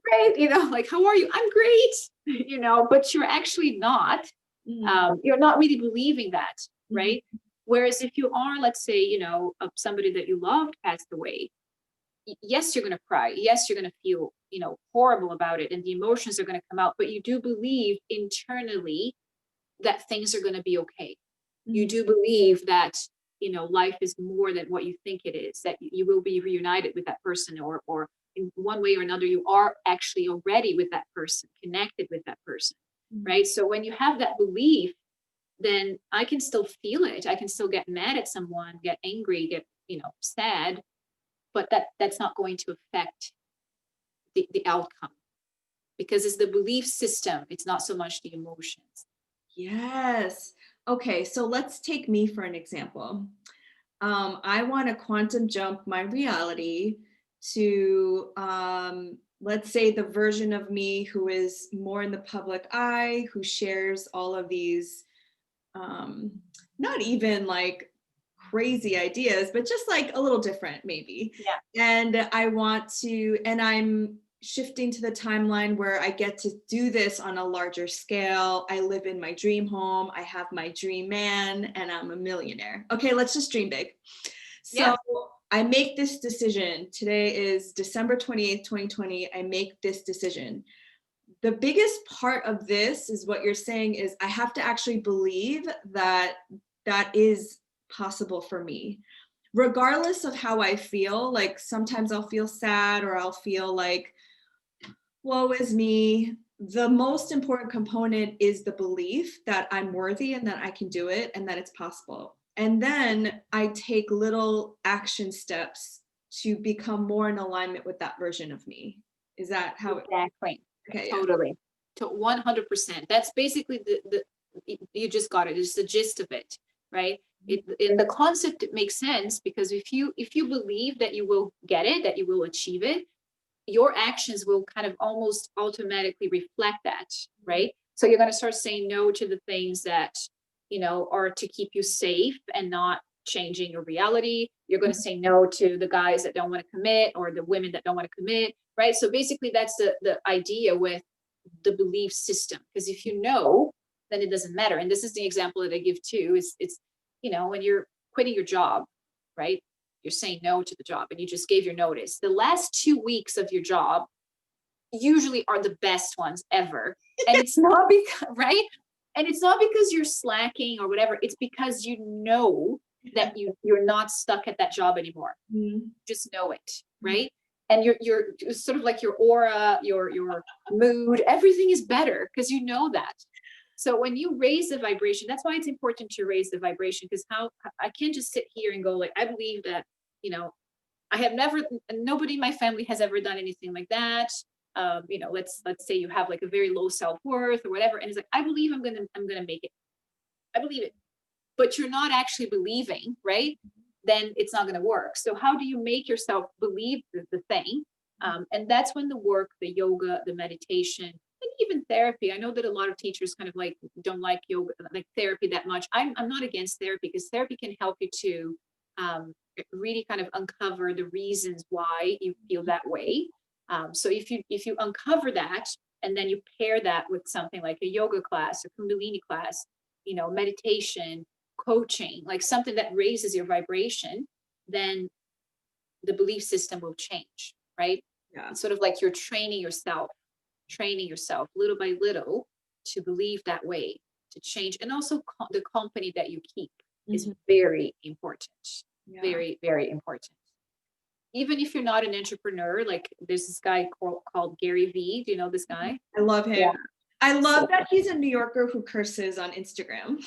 great, like, how are you? I'm great, but you're actually not. Mm-hmm. You're not really believing that, right? Mm-hmm. Whereas if you are, let's say, somebody that you loved passed away, yes, you're going to cry. Yes, you're going to feel, horrible about it, and the emotions are going to come out, but you do believe internally that things are going to be okay. Mm-hmm. You do believe that, life is more than what you think it is, that you will be reunited with that person, or in one way or another, you are actually already with that person, connected with that person, mm-hmm. right? So when you have that belief, then I can still feel it. I can still get mad at someone, get angry, get, sad, but that's not going to affect the outcome, because it's the belief system. It's not so much the emotions. Yes. Okay. So let's take me for an example. I want to quantum jump my reality to, let's say, the version of me who is more in the public eye, who shares all of these, not even like crazy ideas, but just like a little different maybe. Yeah. And I'm shifting to the timeline where I get to do this on a larger scale. I live in my dream home. I have my dream man, and I'm a millionaire. Okay, let's just dream big. So Yeah. I make this decision. Today is December 28th, 2020. I make this decision. The biggest part of this is what you're saying is I have to actually believe that that is possible for me. Regardless of how I feel, like sometimes I'll feel sad or I'll feel like, woe is me. The most important component is the belief that I'm worthy and that I can do it and that it's possible. And then I take little action steps to become more in alignment with that version of me. Is that how Exactly. okay, Totally. To 100%. That's basically you just got it. It's the gist of it, right? In the concept, it makes sense because if you believe that you will get it, that you will achieve it, your actions will kind of almost automatically reflect that, right? So you're going to start saying no to the things that, are to keep you safe and not changing your reality. You're going to say no to the guys that don't want to commit or the women that don't want to commit, right? So basically that's the idea with the belief system. Because if you know, then it doesn't matter. And this is the example that I give too, is it's, when you're quitting your job, right? You're saying no to the job and you just gave your notice. The last 2 weeks of your job usually are the best ones ever. And it's not because, right? And it's not because you're slacking or whatever. It's because you know that you're not stuck at that job anymore. Mm-hmm. Just know it, right? And you're sort of like your aura, your mood, everything is better because you know that. So when you raise the vibration, that's why it's important to raise the vibration, because how I can't just sit here and go like, I believe that, I have never, nobody in my family has ever done anything like that. Let's say you have like a very low self-worth or whatever. And it's like, I believe I'm gonna make it. I believe it. But you're not actually believing, right? Then it's not going to work. So how do you make yourself believe the thing? And that's when the work, the yoga, the meditation, and even therapy. I know that a lot of teachers kind of like don't like yoga, like therapy that much. I'm not against therapy because therapy can help you to really kind of uncover the reasons why you feel that way. So if you uncover that and then you pair that with something like a yoga class, a Kundalini class, meditation, coaching, like something that raises your vibration, then the belief system will change, right? Yeah. It's sort of like you're training yourself little by little to believe that way, to change. And also the company that you keep is very important. Yeah. Very, very important. Even if you're not an entrepreneur, like there's this guy called Gary Vee. Do you know this guy? I love him. Yeah. I love that he's a New Yorker who curses on Instagram.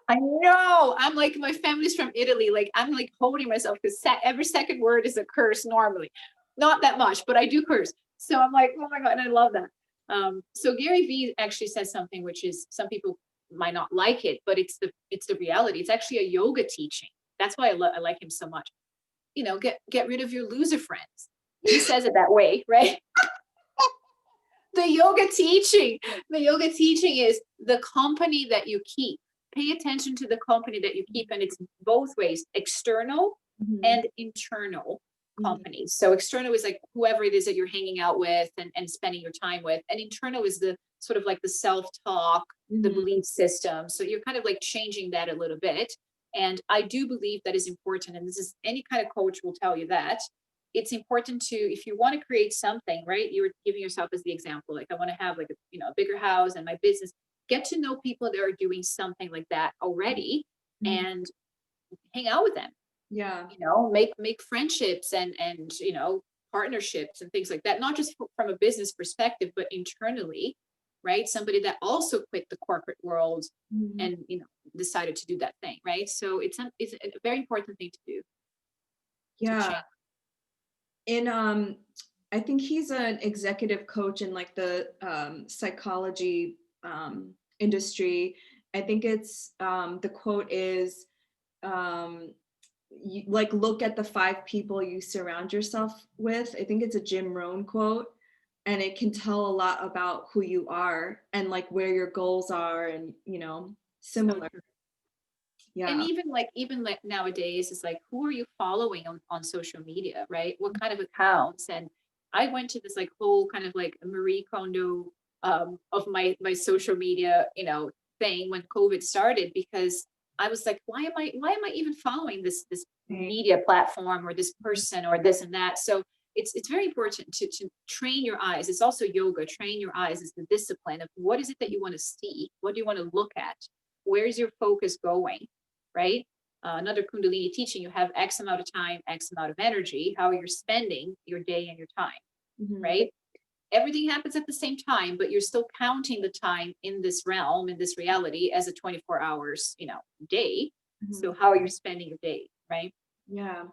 I know. I'm like, my family's from Italy. Like, I'm like holding myself because every second word is a curse normally. Not that much, but I do curse. So I'm like, oh my God, and I love that. So Gary Vee actually says something which is, some people might not like it, but it's the reality. It's actually a yoga teaching. That's why I like him so much. Get rid of your loser friends. He says it that way, right? The yoga teaching is the company that you keep. Pay attention to the company that you keep, and it's both ways, external and internal companies. So external is like whoever it is that you're hanging out with and spending your time with, and internal is the sort of like the self-talk, the belief system. So you're kind of like changing that a little bit. And I do believe that is important, and this is, any kind of coach will tell you that it's important to, if you want to create something, right? You're giving yourself as the example, like I want to have like a bigger house and my business. Get to know people that are doing something like that already and hang out with them. Yeah. Make friendships and partnerships and things like that, not just from a business perspective, but internally, right? Somebody that also quit the corporate world and, decided to do that thing, right? So it's a very important thing to do. Yeah. I think he's an executive coach in like the psychology industry. I think it's the quote is you, like, look at the 5 people you surround yourself with. I think it's a Jim Rohn quote, and it can tell a lot about who you are and like where your goals are, and similar. Yeah. And even like nowadays, it's like, who are you following on social media, right? What kind of accounts? And I went to this like whole kind of like Marie Kondo of my social media, thing when COVID started, because I was like, why am I even following this Right. media platform or this person or this and that? So it's very important to train your eyes. It's also yoga. Train your eyes is the discipline of what is it that you want to see? What do you want to look at? Where's your focus going? Right? Another Kundalini teaching, you have X amount of time, X amount of energy, how you're spending your day and your time, Mhm. right? Everything happens at the same time, but you're still counting the time in this realm, in this reality, as a 24 hours, day. So Mhm. how are you spending your day, right? Yeah.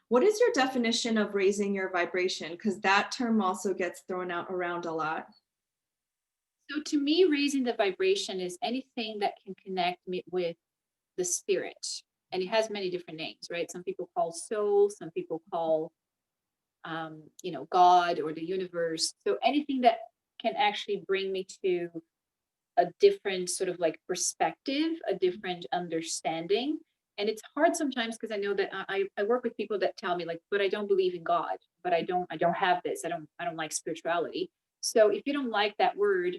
What is your definition of raising your vibration? Because that term also gets thrown out around a lot. So to me, raising the vibration is anything that can connect me with the spirit. And it has many different names, right? Some people call soul, some people call God or the universe. So anything that can actually bring me to a different sort of like perspective, a different understanding. And it's hard sometimes because I know that I work with people that tell me like, but I don't believe in God, but I don't have this. I don't like spirituality. So if you don't like that word,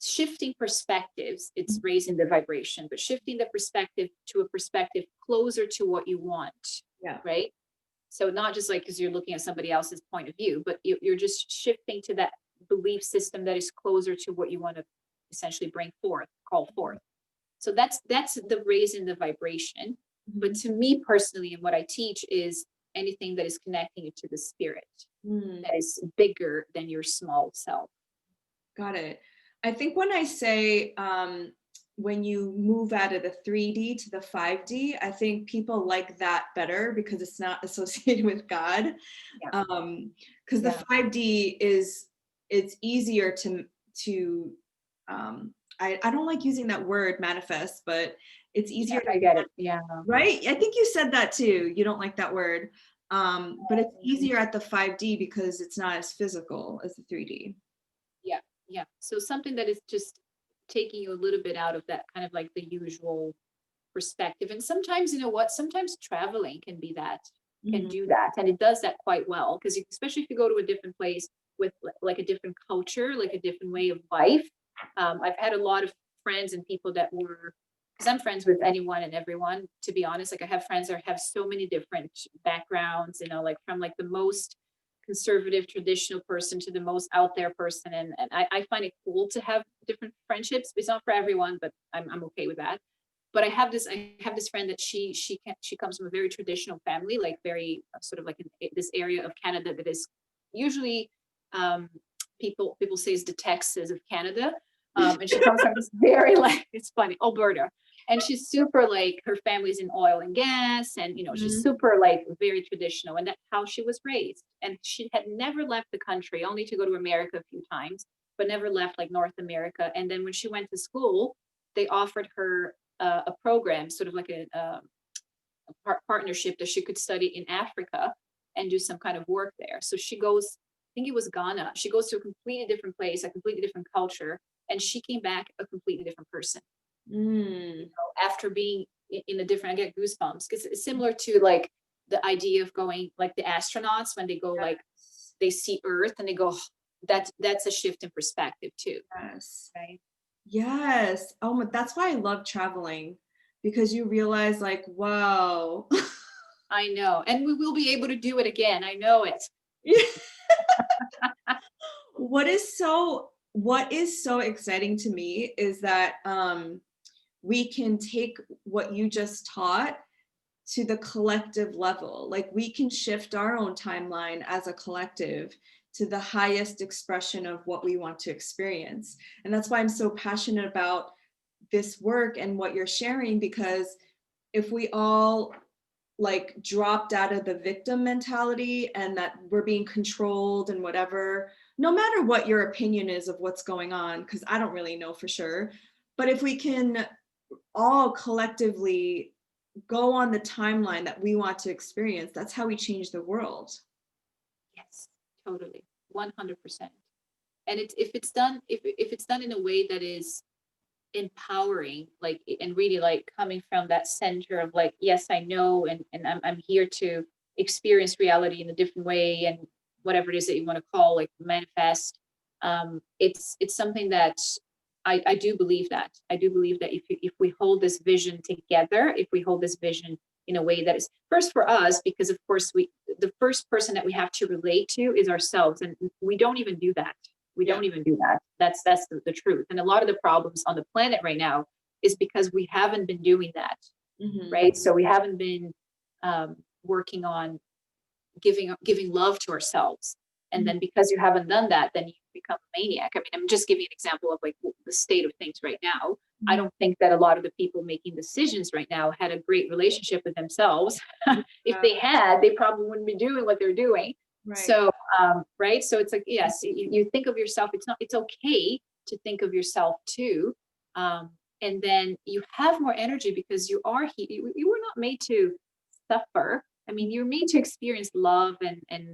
shifting perspectives, it's raising the vibration, but shifting the perspective to a perspective closer to what you want, Yeah. right? So not just like because you're looking at somebody else's point of view, but you're just shifting to that belief system that is closer to what you want to essentially bring forth, call forth. So that's the raising the vibration. But Mhm. to me personally, and what I teach is anything that is connecting you to the spirit Mm, that is bigger than your small self. got it. I think when I say when you move out of the 3D to the 5D, I think people like that better because it's not associated with God. Yeah. Because the Yeah. 5D it's easier to I don't like using that word manifest, but it's Yeah, easier to, I get it. Yeah. right? I think you said that too. You don't like that word. But it's easier at the 5D because it's not as physical as the 3D. Yeah. Yeah. So something that is just taking you a little bit out of that kind of like the usual perspective. And sometimes, you know what, sometimes traveling can be that, can Mhm. do that. And it does that quite well. Because especially if you go to a different place with like a different culture, like a different way of life. I've had a lot of friends and people that were, because I'm friends with anyone and everyone, to be honest. Like I have friends that have so many different backgrounds, like from like the most conservative traditional person to the most out there person. And I find it cool to have different friendships. It's not for everyone, but I'm okay with that. But I have this friend that she comes from a very traditional family, like very sort of like in this area of Canada that is usually um, people say is the Texas of Canada. And she comes from this very like it's funny Alberta, and she's super like her family's in oil and gas, and she's Mhm. super like very traditional, and that's how she was raised. And she had never left the country, only to go to America a few times, but never left like North America. And then when she went to school, they offered her a program, sort of like a partnership that she could study in Africa and do some kind of work there. So she goes, I think it was Ghana. She goes to a completely different place, a completely different culture, and she came back a completely different person. Mm. After being in a different, I get goosebumps because it's similar to like the idea of going like the astronauts when they go like they see Earth and they go, "Oh, that's a shift in perspective too, Yes. right?" Yes. Oh my, that's why I love traveling because you realize like, wow. I know, and we will be able to do it again. I know it. What is so exciting to me is that we can take what you just taught to the collective level. Like we can shift our own timeline as a collective to the highest expression of what we want to experience. And that's why I'm so passionate about this work and what you're sharing, because if we all like dropped out of the victim mentality and that we're being controlled and whatever, no matter what your opinion is of what's going on, because I don't really know for sure, but if we can all collectively go on the timeline that we want to experience, that's how we change the world. Yes, totally, 100%. And if it's done, if it's done in a way that is empowering, like, and really like coming from that center of like, yes, I know, and I'm here to experience reality in a different way, and whatever it is that you want to call, like manifest. It's something that I do believe that. I do believe that if we hold this vision together, if we hold this vision in a way that is first for us, because of course the first person that we have to relate to is ourselves, and we don't even do that. We don't even do that. That's the truth. And a lot of the problems on the planet right now is because we haven't been doing that, right? So we haven't been working on giving love to ourselves. And then because you haven't done that, then you become a maniac. I mean, I'm just giving an example of like the state of things right now. I don't think that a lot of the people making decisions right now had a great relationship with themselves. If they had, they probably wouldn't be doing what they're doing. Right. So, right. So it's like, yes, you think of yourself. It's okay to think of yourself too. And then you have more energy because you were not made to suffer. I mean, you're made to experience love and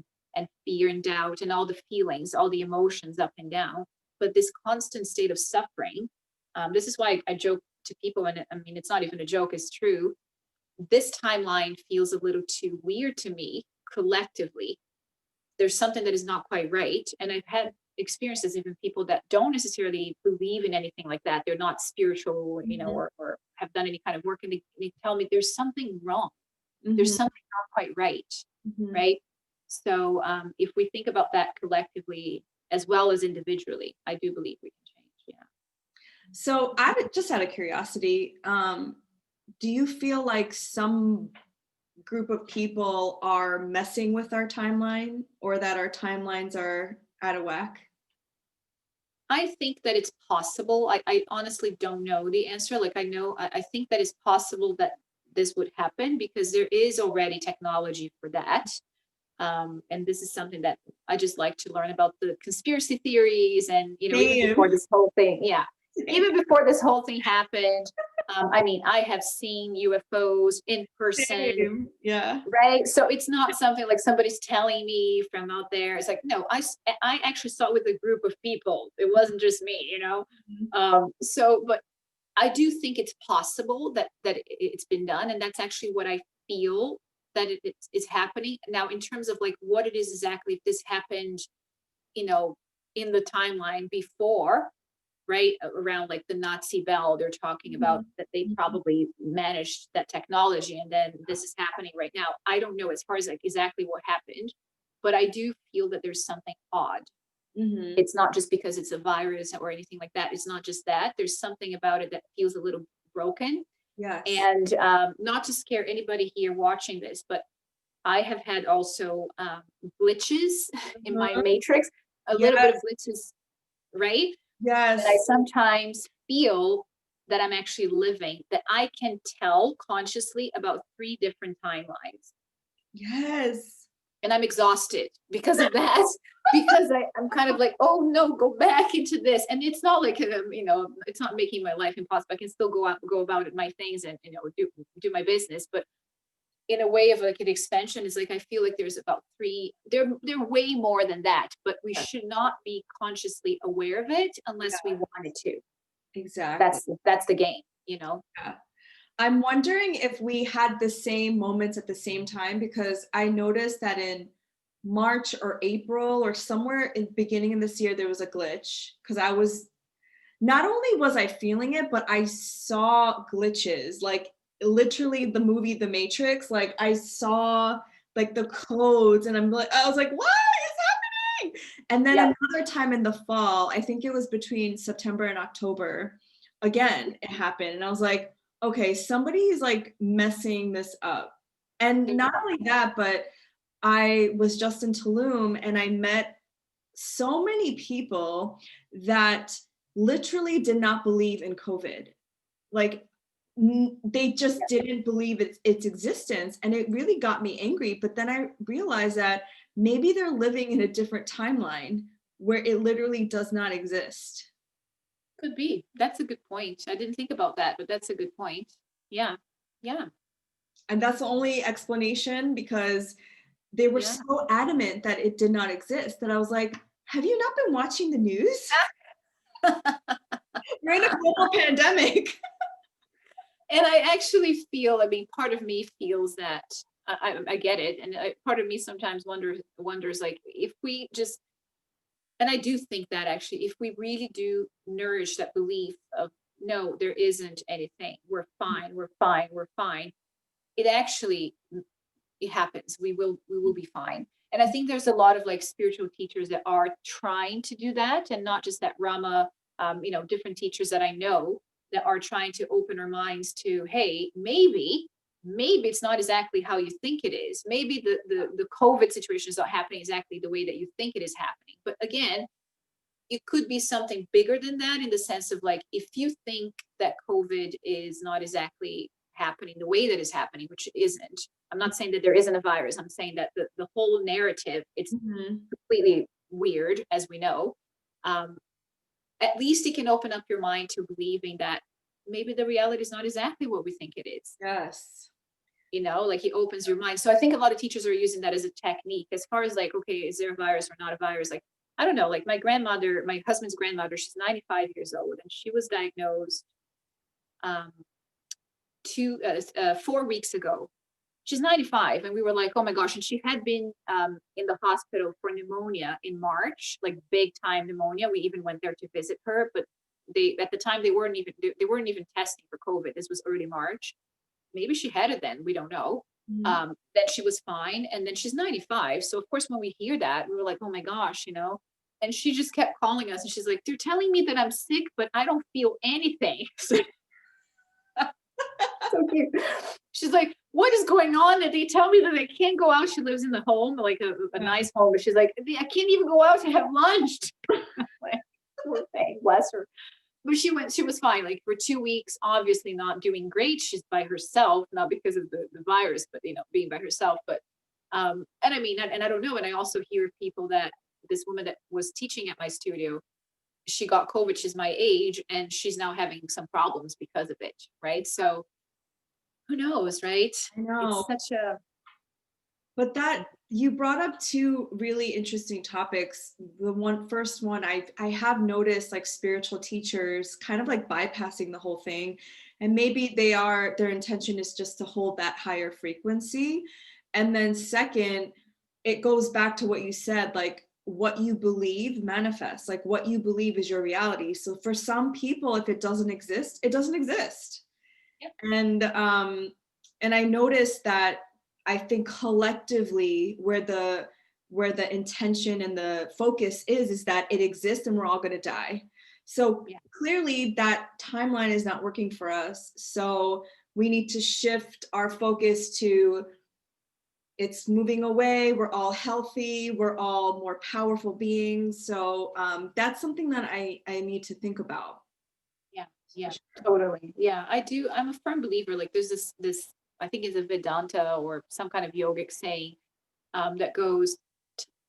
fear and doubt and all the feelings, all the emotions up and down. But this constant state of suffering, this is why I joke to people, and I mean, it's not even a joke, it's true. This timeline feels a little too weird to me collectively. There's something that is not quite right. And I've had experiences, even people that don't necessarily believe in anything like that. They're not spiritual, you know, or have done any kind of work. And they tell me there's something wrong. There's something not quite right. Right. So if we think about that collectively as well as individually, I do believe we can change. Yeah. So just out of curiosity, do you feel like some group of people are messing with our timeline, or that our timelines are out of whack? I think that it's possible. I honestly don't know the answer. Like I think that it's possible that this would happen because there is already technology for that. And this is something that I just like to learn about, the conspiracy theories, and even before this whole thing, even before this whole thing happened. I mean, I have seen UFOs in person. Right. So it's not something like somebody's telling me from out there. It's like, no, I actually saw it with a group of people. It wasn't just me, but I do think it's possible that it's been done. And that's actually what I feel that it's happening now. In terms of like what it is exactly, if this happened, in the timeline before, right around like the Nazi bell, they're talking about that they probably managed that technology, and then this is happening right now. I don't know as far as like exactly what happened, but I do feel that there's something odd. It's not just because it's a virus or anything like that. It's not just that. There's something about it that feels a little broken. Yes. And not to scare anybody here watching this, but I have had also glitches in my matrix, a little bit of glitches, right? Yes. And I sometimes feel that I'm actually living, that I can tell consciously about 3 different timelines. Yes. And I'm exhausted because of that, because I'm kind of like, oh no, go back into this. And it's not like, it's not making my life impossible. I can still go about it, my things, and, do my business. But in a way of like an expansion, is like, I feel like there's about 3, they're way more than that, but we should not be consciously aware of it unless we wanted to. Exactly. That's the game, Yeah. I'm wondering if we had the same moments at the same time, because I noticed that in March or April or somewhere in the beginning of this year, there was a glitch, because not only was I feeling it, but I saw glitches, like literally the movie The Matrix. Like I saw like the codes, and I was like, what is happening? And then another time in the fall, I think it was between September and October, again, it happened. And I was like, okay, somebody's like messing this up. And not only that, but I was just in Tulum, and I met so many people that literally did not believe in COVID. Like they just didn't believe its existence. And it really got me angry. But then I realized that maybe they're living in a different timeline where it literally does not exist. Could be. That's a good point. I didn't think about that, but that's a good point. Yeah. Yeah. And that's the only explanation, because they were so adamant that it did not exist that I was like, have you not been watching the news? We're in a global pandemic. And I actually feel, part of me feels that I get it. And part of me sometimes wonders like if we just, and I do think that actually, if we really do nourish that belief of no, there isn't anything, we're fine, we're fine, we're fine, it actually it happens. We will be fine. And I think there's a lot of like spiritual teachers that are trying to do that, and not just that Rama, different teachers that I know that are trying to open our minds to, hey, maybe it's not exactly how you think it is. Maybe the COVID situation is not happening exactly the way that you think it is happening. But again, it could be something bigger than that, in the sense of like, if you think that COVID is not exactly happening the way that is happening, which it isn't. I'm not saying that there isn't a virus. I'm saying that the whole narrative, it's Mhm. completely weird, as we know. Um, at least it can open up your mind to believing that maybe the reality is not exactly what we think it is. Yes. Like he opens your mind. So I think a lot of teachers are using that as a technique, as far as like, okay, is there a virus or not a virus? Like, I don't know, like my grandmother, my husband's grandmother, she's 95 years old, and she was diagnosed um, 4 weeks ago. She's 95, and we were like, oh my gosh. And she had been in the hospital for pneumonia in March, like big time pneumonia. We even went there to visit her, but at the time they weren't even testing for COVID. This was early March. Maybe she had it then. We don't know. Mhm. Then she was fine, and then she's 95. So of course, when we hear that, we were like, oh my gosh. And she just kept calling us, and she's like, they're telling me that I'm sick, but I don't feel anything. So cute. She's like, what is going on? That they tell me that I can't go out. She lives in the home, like a Yeah. nice home, but she's like, I can't even go out to have lunch. Like, poor thing, bless her. But she was fine, like for 2 weeks, obviously not doing great. She's by herself, not because of the virus, but being by herself. But and I mean, and I don't know. And I also hear people that this woman that was teaching at my studio, she got COVID, she's my age, and she's now having some problems because of it. Right. So who knows, right? I know. It's such a But that you brought up two really interesting topics. The first one, I have noticed like spiritual teachers kind of like bypassing the whole thing. And maybe their intention is just to hold that higher frequency. And then second, it goes back to what you said, like what you believe manifests, like what you believe is your reality. So for some people, if it doesn't exist, it doesn't exist. Yep. And I noticed that I think collectively where the intention and the focus is that it exists and we're all going to die. So Yeah. clearly that timeline is not working for us. So we need to shift our focus to it's moving away. We're all healthy. We're all more powerful beings. So that's something that I need to think about. Yeah, yeah, totally. Yeah, I do. I'm a firm believer. Like there's this I think it's a Vedanta or some kind of yogic saying that goes,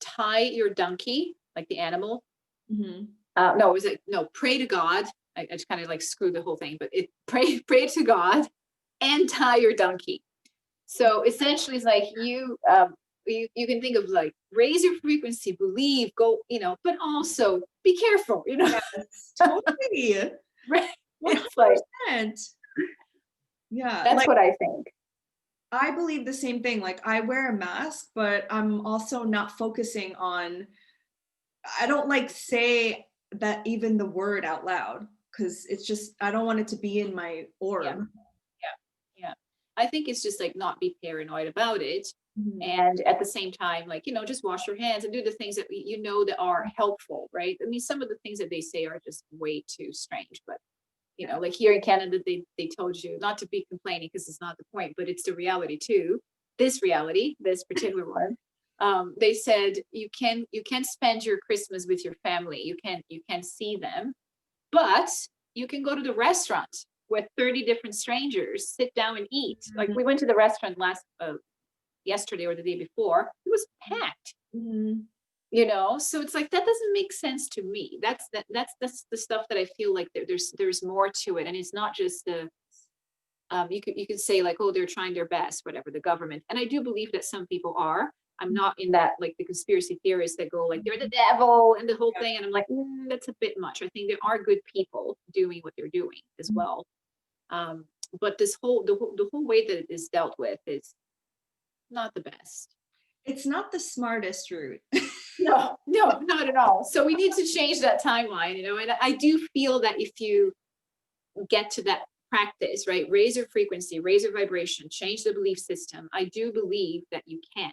tie your donkey, like the animal. Mhm. No, is it no, pray to God. I just kind of like screwed the whole thing, but it pray to God and tie your donkey. So essentially it's like you can think of like raise your frequency, believe, go, but also be careful, Yes, totally. right? It's like 100%. Yeah, that's like what I think. I believe the same thing. Like I wear a mask, but I'm also not focusing on, I don't like say that even the word out loud because it's just, I don't want it to be in my Yeah. orb. Yeah. Yeah. I think it's just like not be paranoid about it. Mhm. And at the same time, like, just wash your hands and do the things that that are helpful, right? I mean, some of the things that they say are just way too strange, but Yeah. like here in Canada, they told you not to be complaining because it's not the point, but it's the reality too. This reality, this particular one, they said you can spend your Christmas with your family. You can see them, but you can go to the restaurant with 30 different strangers, sit down and eat. Like Mhm. we went to the restaurant yesterday or the day before. It was packed. Mhm. So it's like that doesn't make sense to me. That's the stuff that I feel like there's more to it, and it's not just the you could say like, oh, they're trying their best, whatever, the government, and I do believe that some people are. I'm not in that, like the conspiracy theorists that go like they're the devil and the whole thing, and I'm like, that's a bit much. I think there are good people doing what they're doing as Mhm. well. um, but the whole way that it is dealt with is not the best. It's not the smartest route. No, not at all. So we need to change that timeline, you know, and I do feel that if you get to that practice, right, raise your frequency, raise your vibration, change the belief system, I do believe that you can.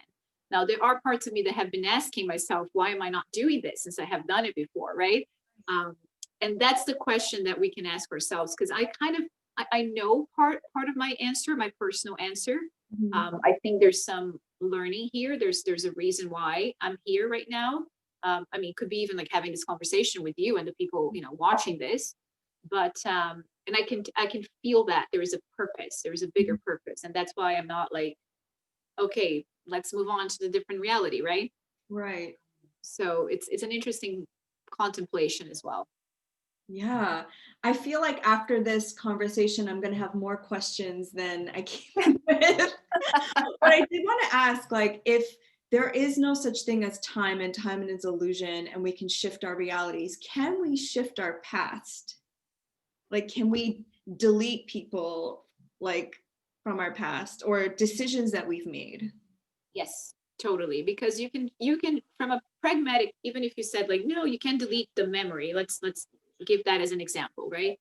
Now, there are parts of me that have been asking myself, why am I not doing this since I have done it before, right? And that's the question that we can ask ourselves, because I know part of my answer, my personal answer. I think there's some learning here. There's a reason why I'm here right now. I mean, it could be even like having this conversation with you and the people, you know, watching this. But and I can feel that there is a purpose. There is a bigger purpose, and that's why I'm not like, okay, let's move on to the different reality, right? Right. So it's an interesting contemplation as well. Yeah. I feel like after this conversation, I'm going to have more questions than I came with. But I did want to ask, like, if there is no such thing as time and time is illusion and we can shift our realities, can we shift our past? Like, can we delete people like from our past or decisions that we've made? Yes, totally. Because you can from a pragmatic, even if you said like, no, you can delete the memory. Let's give that as an example, right?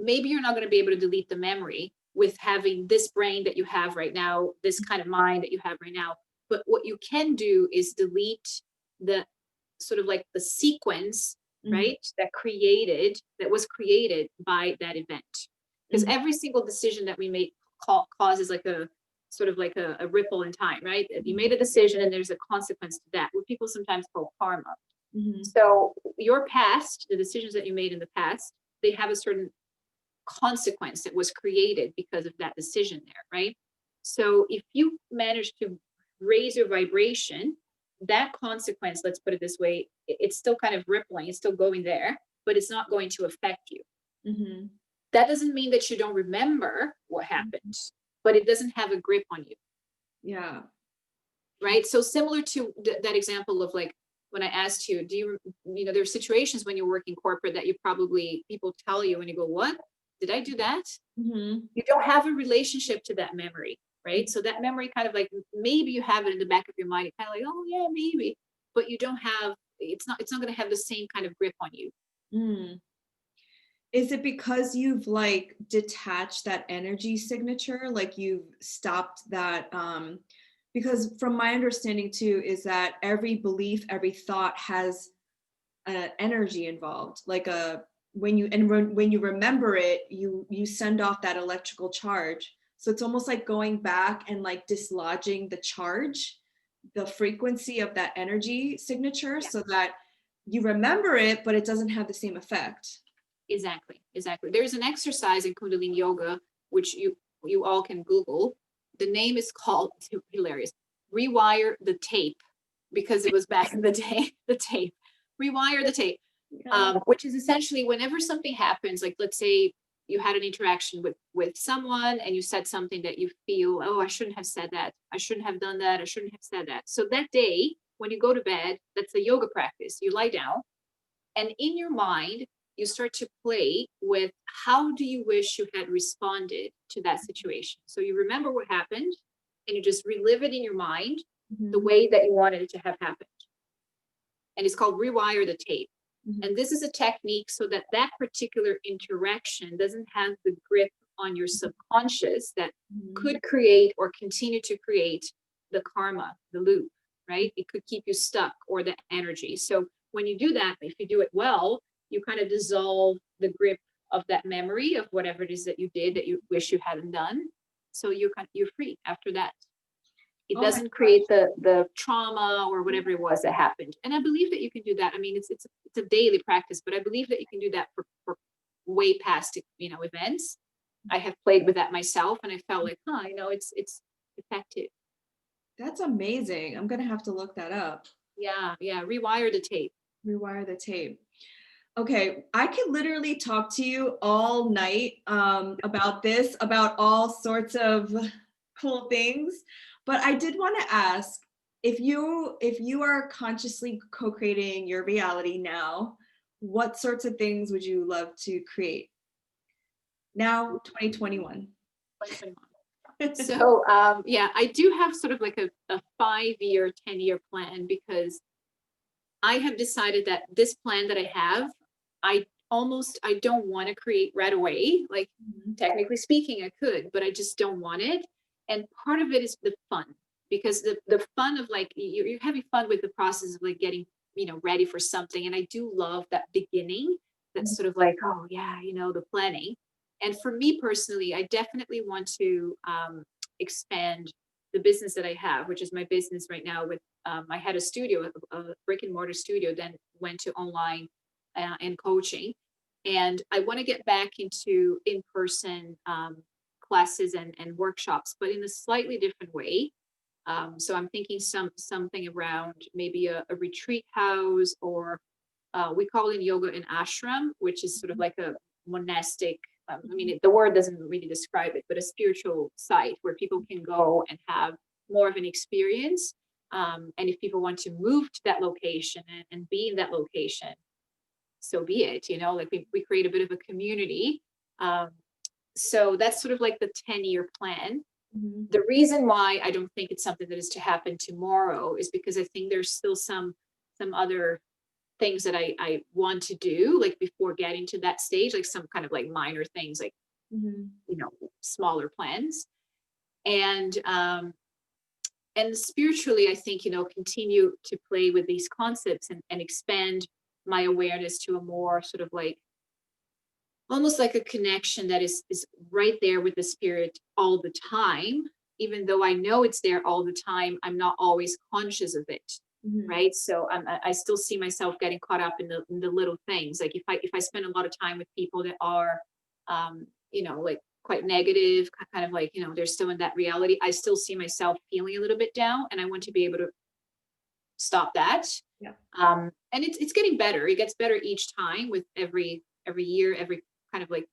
Maybe you're not going to be able to delete the memory with having this brain that you have right now, this kind of mind that you have right now. But what you can do is delete the sort of like the sequence, right? That was created by that event. Because every single decision that we make causes like a sort of like a ripple in time, right? You made a decision and there's a consequence to that, what people sometimes call karma. So your past, the decisions that you made in the past, they have a certain consequence that was created because of that decision there, right? So if you manage to raise your vibration, that consequence, let's put it this way, it's still kind of rippling, it's still going there, but it's not going to affect you. That doesn't mean that you don't remember what happened, but it doesn't have a grip on you. Yeah. Right. So similar to that example of like, when I asked you, you know, there are situations when you work in corporate that you probably, people tell you and you go, what? Did I do that? You don't have a relationship to that memory, right? So that memory kind of like, maybe you have it in the back of your mind, kind of like, oh yeah, maybe, but you don't have, it's not going to have the same kind of grip on you. Is it because you've like detached that energy signature? Like you've stopped that? Because from my understanding too, is that every belief, every thought has an energy involved. Like when you remember it, you send off that electrical charge. So it's almost like going back and like dislodging the charge, the frequency of that energy signature, so that you remember it, but it doesn't have the same effect. Exactly. There's an exercise in Kundalini Yoga, which you all can Google. The name is called, it's hilarious, Rewire the Tape, because it was back in the day, the tape. Rewire the Tape, which is essentially whenever something happens, like let's say you had an interaction with someone and you said something that you feel, oh, I shouldn't have said that. I shouldn't have done that. I shouldn't have said that. So that day, when you go to bed, that's a yoga practice. You lie down and in your mind, you start to play with how do you wish you had responded to that situation. So you remember what happened and you just relive it in your mind the way that you wanted it to have happened. And it's called Rewire the Tape. And this is a technique so that that particular interaction doesn't have the grip on your subconscious that could create or continue to create the karma, the loop, right? It could keep you stuck or the energy. So when you do that, if you do it well, you kind of dissolve the grip of that memory of whatever it is that you did that you wish you hadn't done. So you're free after that. It doesn't create the trauma or whatever it was that happened. And I believe that you can do that. I mean, it's a daily practice, but I believe that you can do that for way past, you know, events. I have played with that myself and I felt like, you know, it's effective. That's amazing. I'm going to have to look that up. Yeah. Rewire the tape. Rewire the tape. Okay, I could literally talk to you all night about this, about all sorts of cool things. But I did want to ask, if you are consciously co-creating your reality now, what sorts of things would you love to create? Now, 2021. So yeah, I do have sort of like a 5-year, 10-year plan, because I have decided that this plan that I have, I don't want to create right away. Like, Mhm. technically speaking, I could, but I just don't want it. And part of it is the fun, because the fun of like you're having fun with the process of like getting, ready for something. And I do love that beginning. That's sort of like, oh yeah, the planning. And for me personally, I definitely want to expand the business that I have, which is my business right now. With I had a studio, a brick and mortar studio, then went to online and coaching. And I want to get back into in-person classes and workshops, but in a slightly different way. So I'm thinking something around maybe a retreat house, or we call it yoga an ashram, which is sort of like a monastic. I mean, the word doesn't really describe it, but a spiritual site where people can go and have more of an experience. And if people want to move to that location and be in that location, so be it. Like we create a bit of a community. Um, so that's sort of like the 10-year plan. Mhm. The reason why I don't think it's something that is to happen tomorrow is because I think there's still some other things that I want to do, like before getting to that stage, like some kind of like minor things, like, Mhm. smaller plans. And spiritually, I think, continue to play with these concepts and expand my awareness to a more sort of like almost like a connection that is right there with the spirit all the time. Even though I know it's there all the time, I'm not always conscious of it. Mhm. Right. So I still see myself getting caught up in the little things. Like if I spend a lot of time with people that are, like quite negative, kind of like, they're still in that reality, I still see myself feeling a little bit down, and I want to be able to stop that. Yeah. And it's getting better. It gets better each time with every year, every kind of like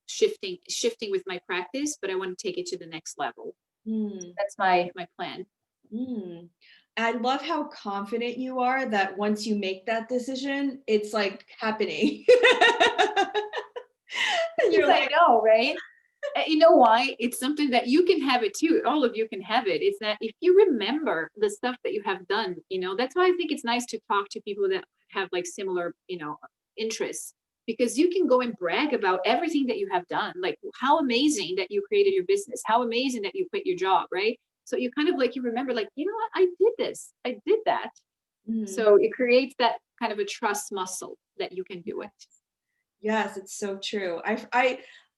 shifting with my practice, but I want to take it to the next level. Mm. That's my plan. Mm. I love how confident you are that once you make that decision, it's like happening. And Yes, you're I like, know, right? You know why? It's something that you can have it too. All of you can have it. It's that if you remember the stuff that you have done, that's why I think it's nice to talk to people that have like similar, interests, because you can go and brag about everything that you have done. Like how amazing that you created your business, how amazing that you quit your job, right? So you kind of like, you remember, like, you know what? I did this, I did that. mhm. So it creates that kind of a trust muscle that you can do it. Yes, it's so true.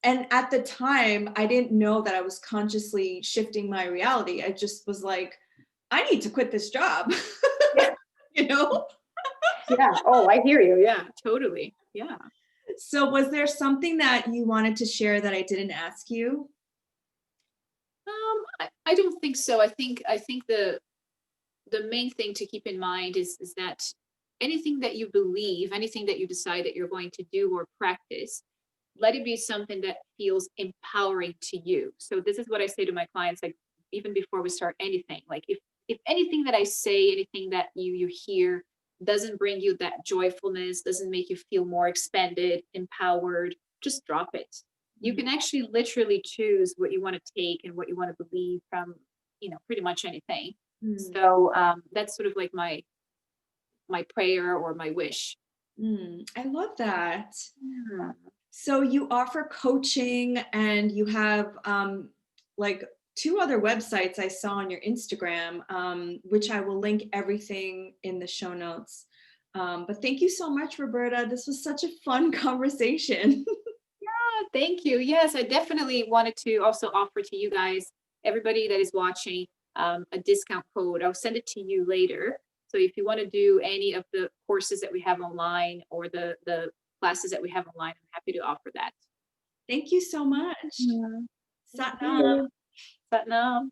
And at the time, I didn't know that I was consciously shifting my reality. I just was like, I need to quit this job, Yeah. you know? Yeah. Oh, I hear you. Yeah, totally. Yeah. So was there something that you wanted to share that I didn't ask you? I don't think so. I think the main thing to keep in mind is that anything that you believe, anything that you decide that you're going to do or practice, let it be something that feels empowering to you. So this is what I say to my clients, like even before we start anything, like if anything that I say, anything that you hear doesn't bring you that joyfulness, doesn't make you feel more expanded, empowered, just drop it. You Mhm. can actually literally choose what you want to take and what you want to believe from, pretty much anything. Mm. So that's sort of like my prayer or my wish. Mm. I love that. Yeah. So you offer coaching and you have like two other websites I saw on your Instagram, which I will link everything in the show notes. But thank you so much, Roberta. This was such a fun conversation. Thank you. Yes, I definitely wanted to also offer to you guys, everybody that is watching, a discount code. I'll send it to you later. So if you want to do any of the courses that we have online or the classes that we have online, I'm happy to offer that. Thank you so much. Yeah. Thank Satnam. you. Satnam.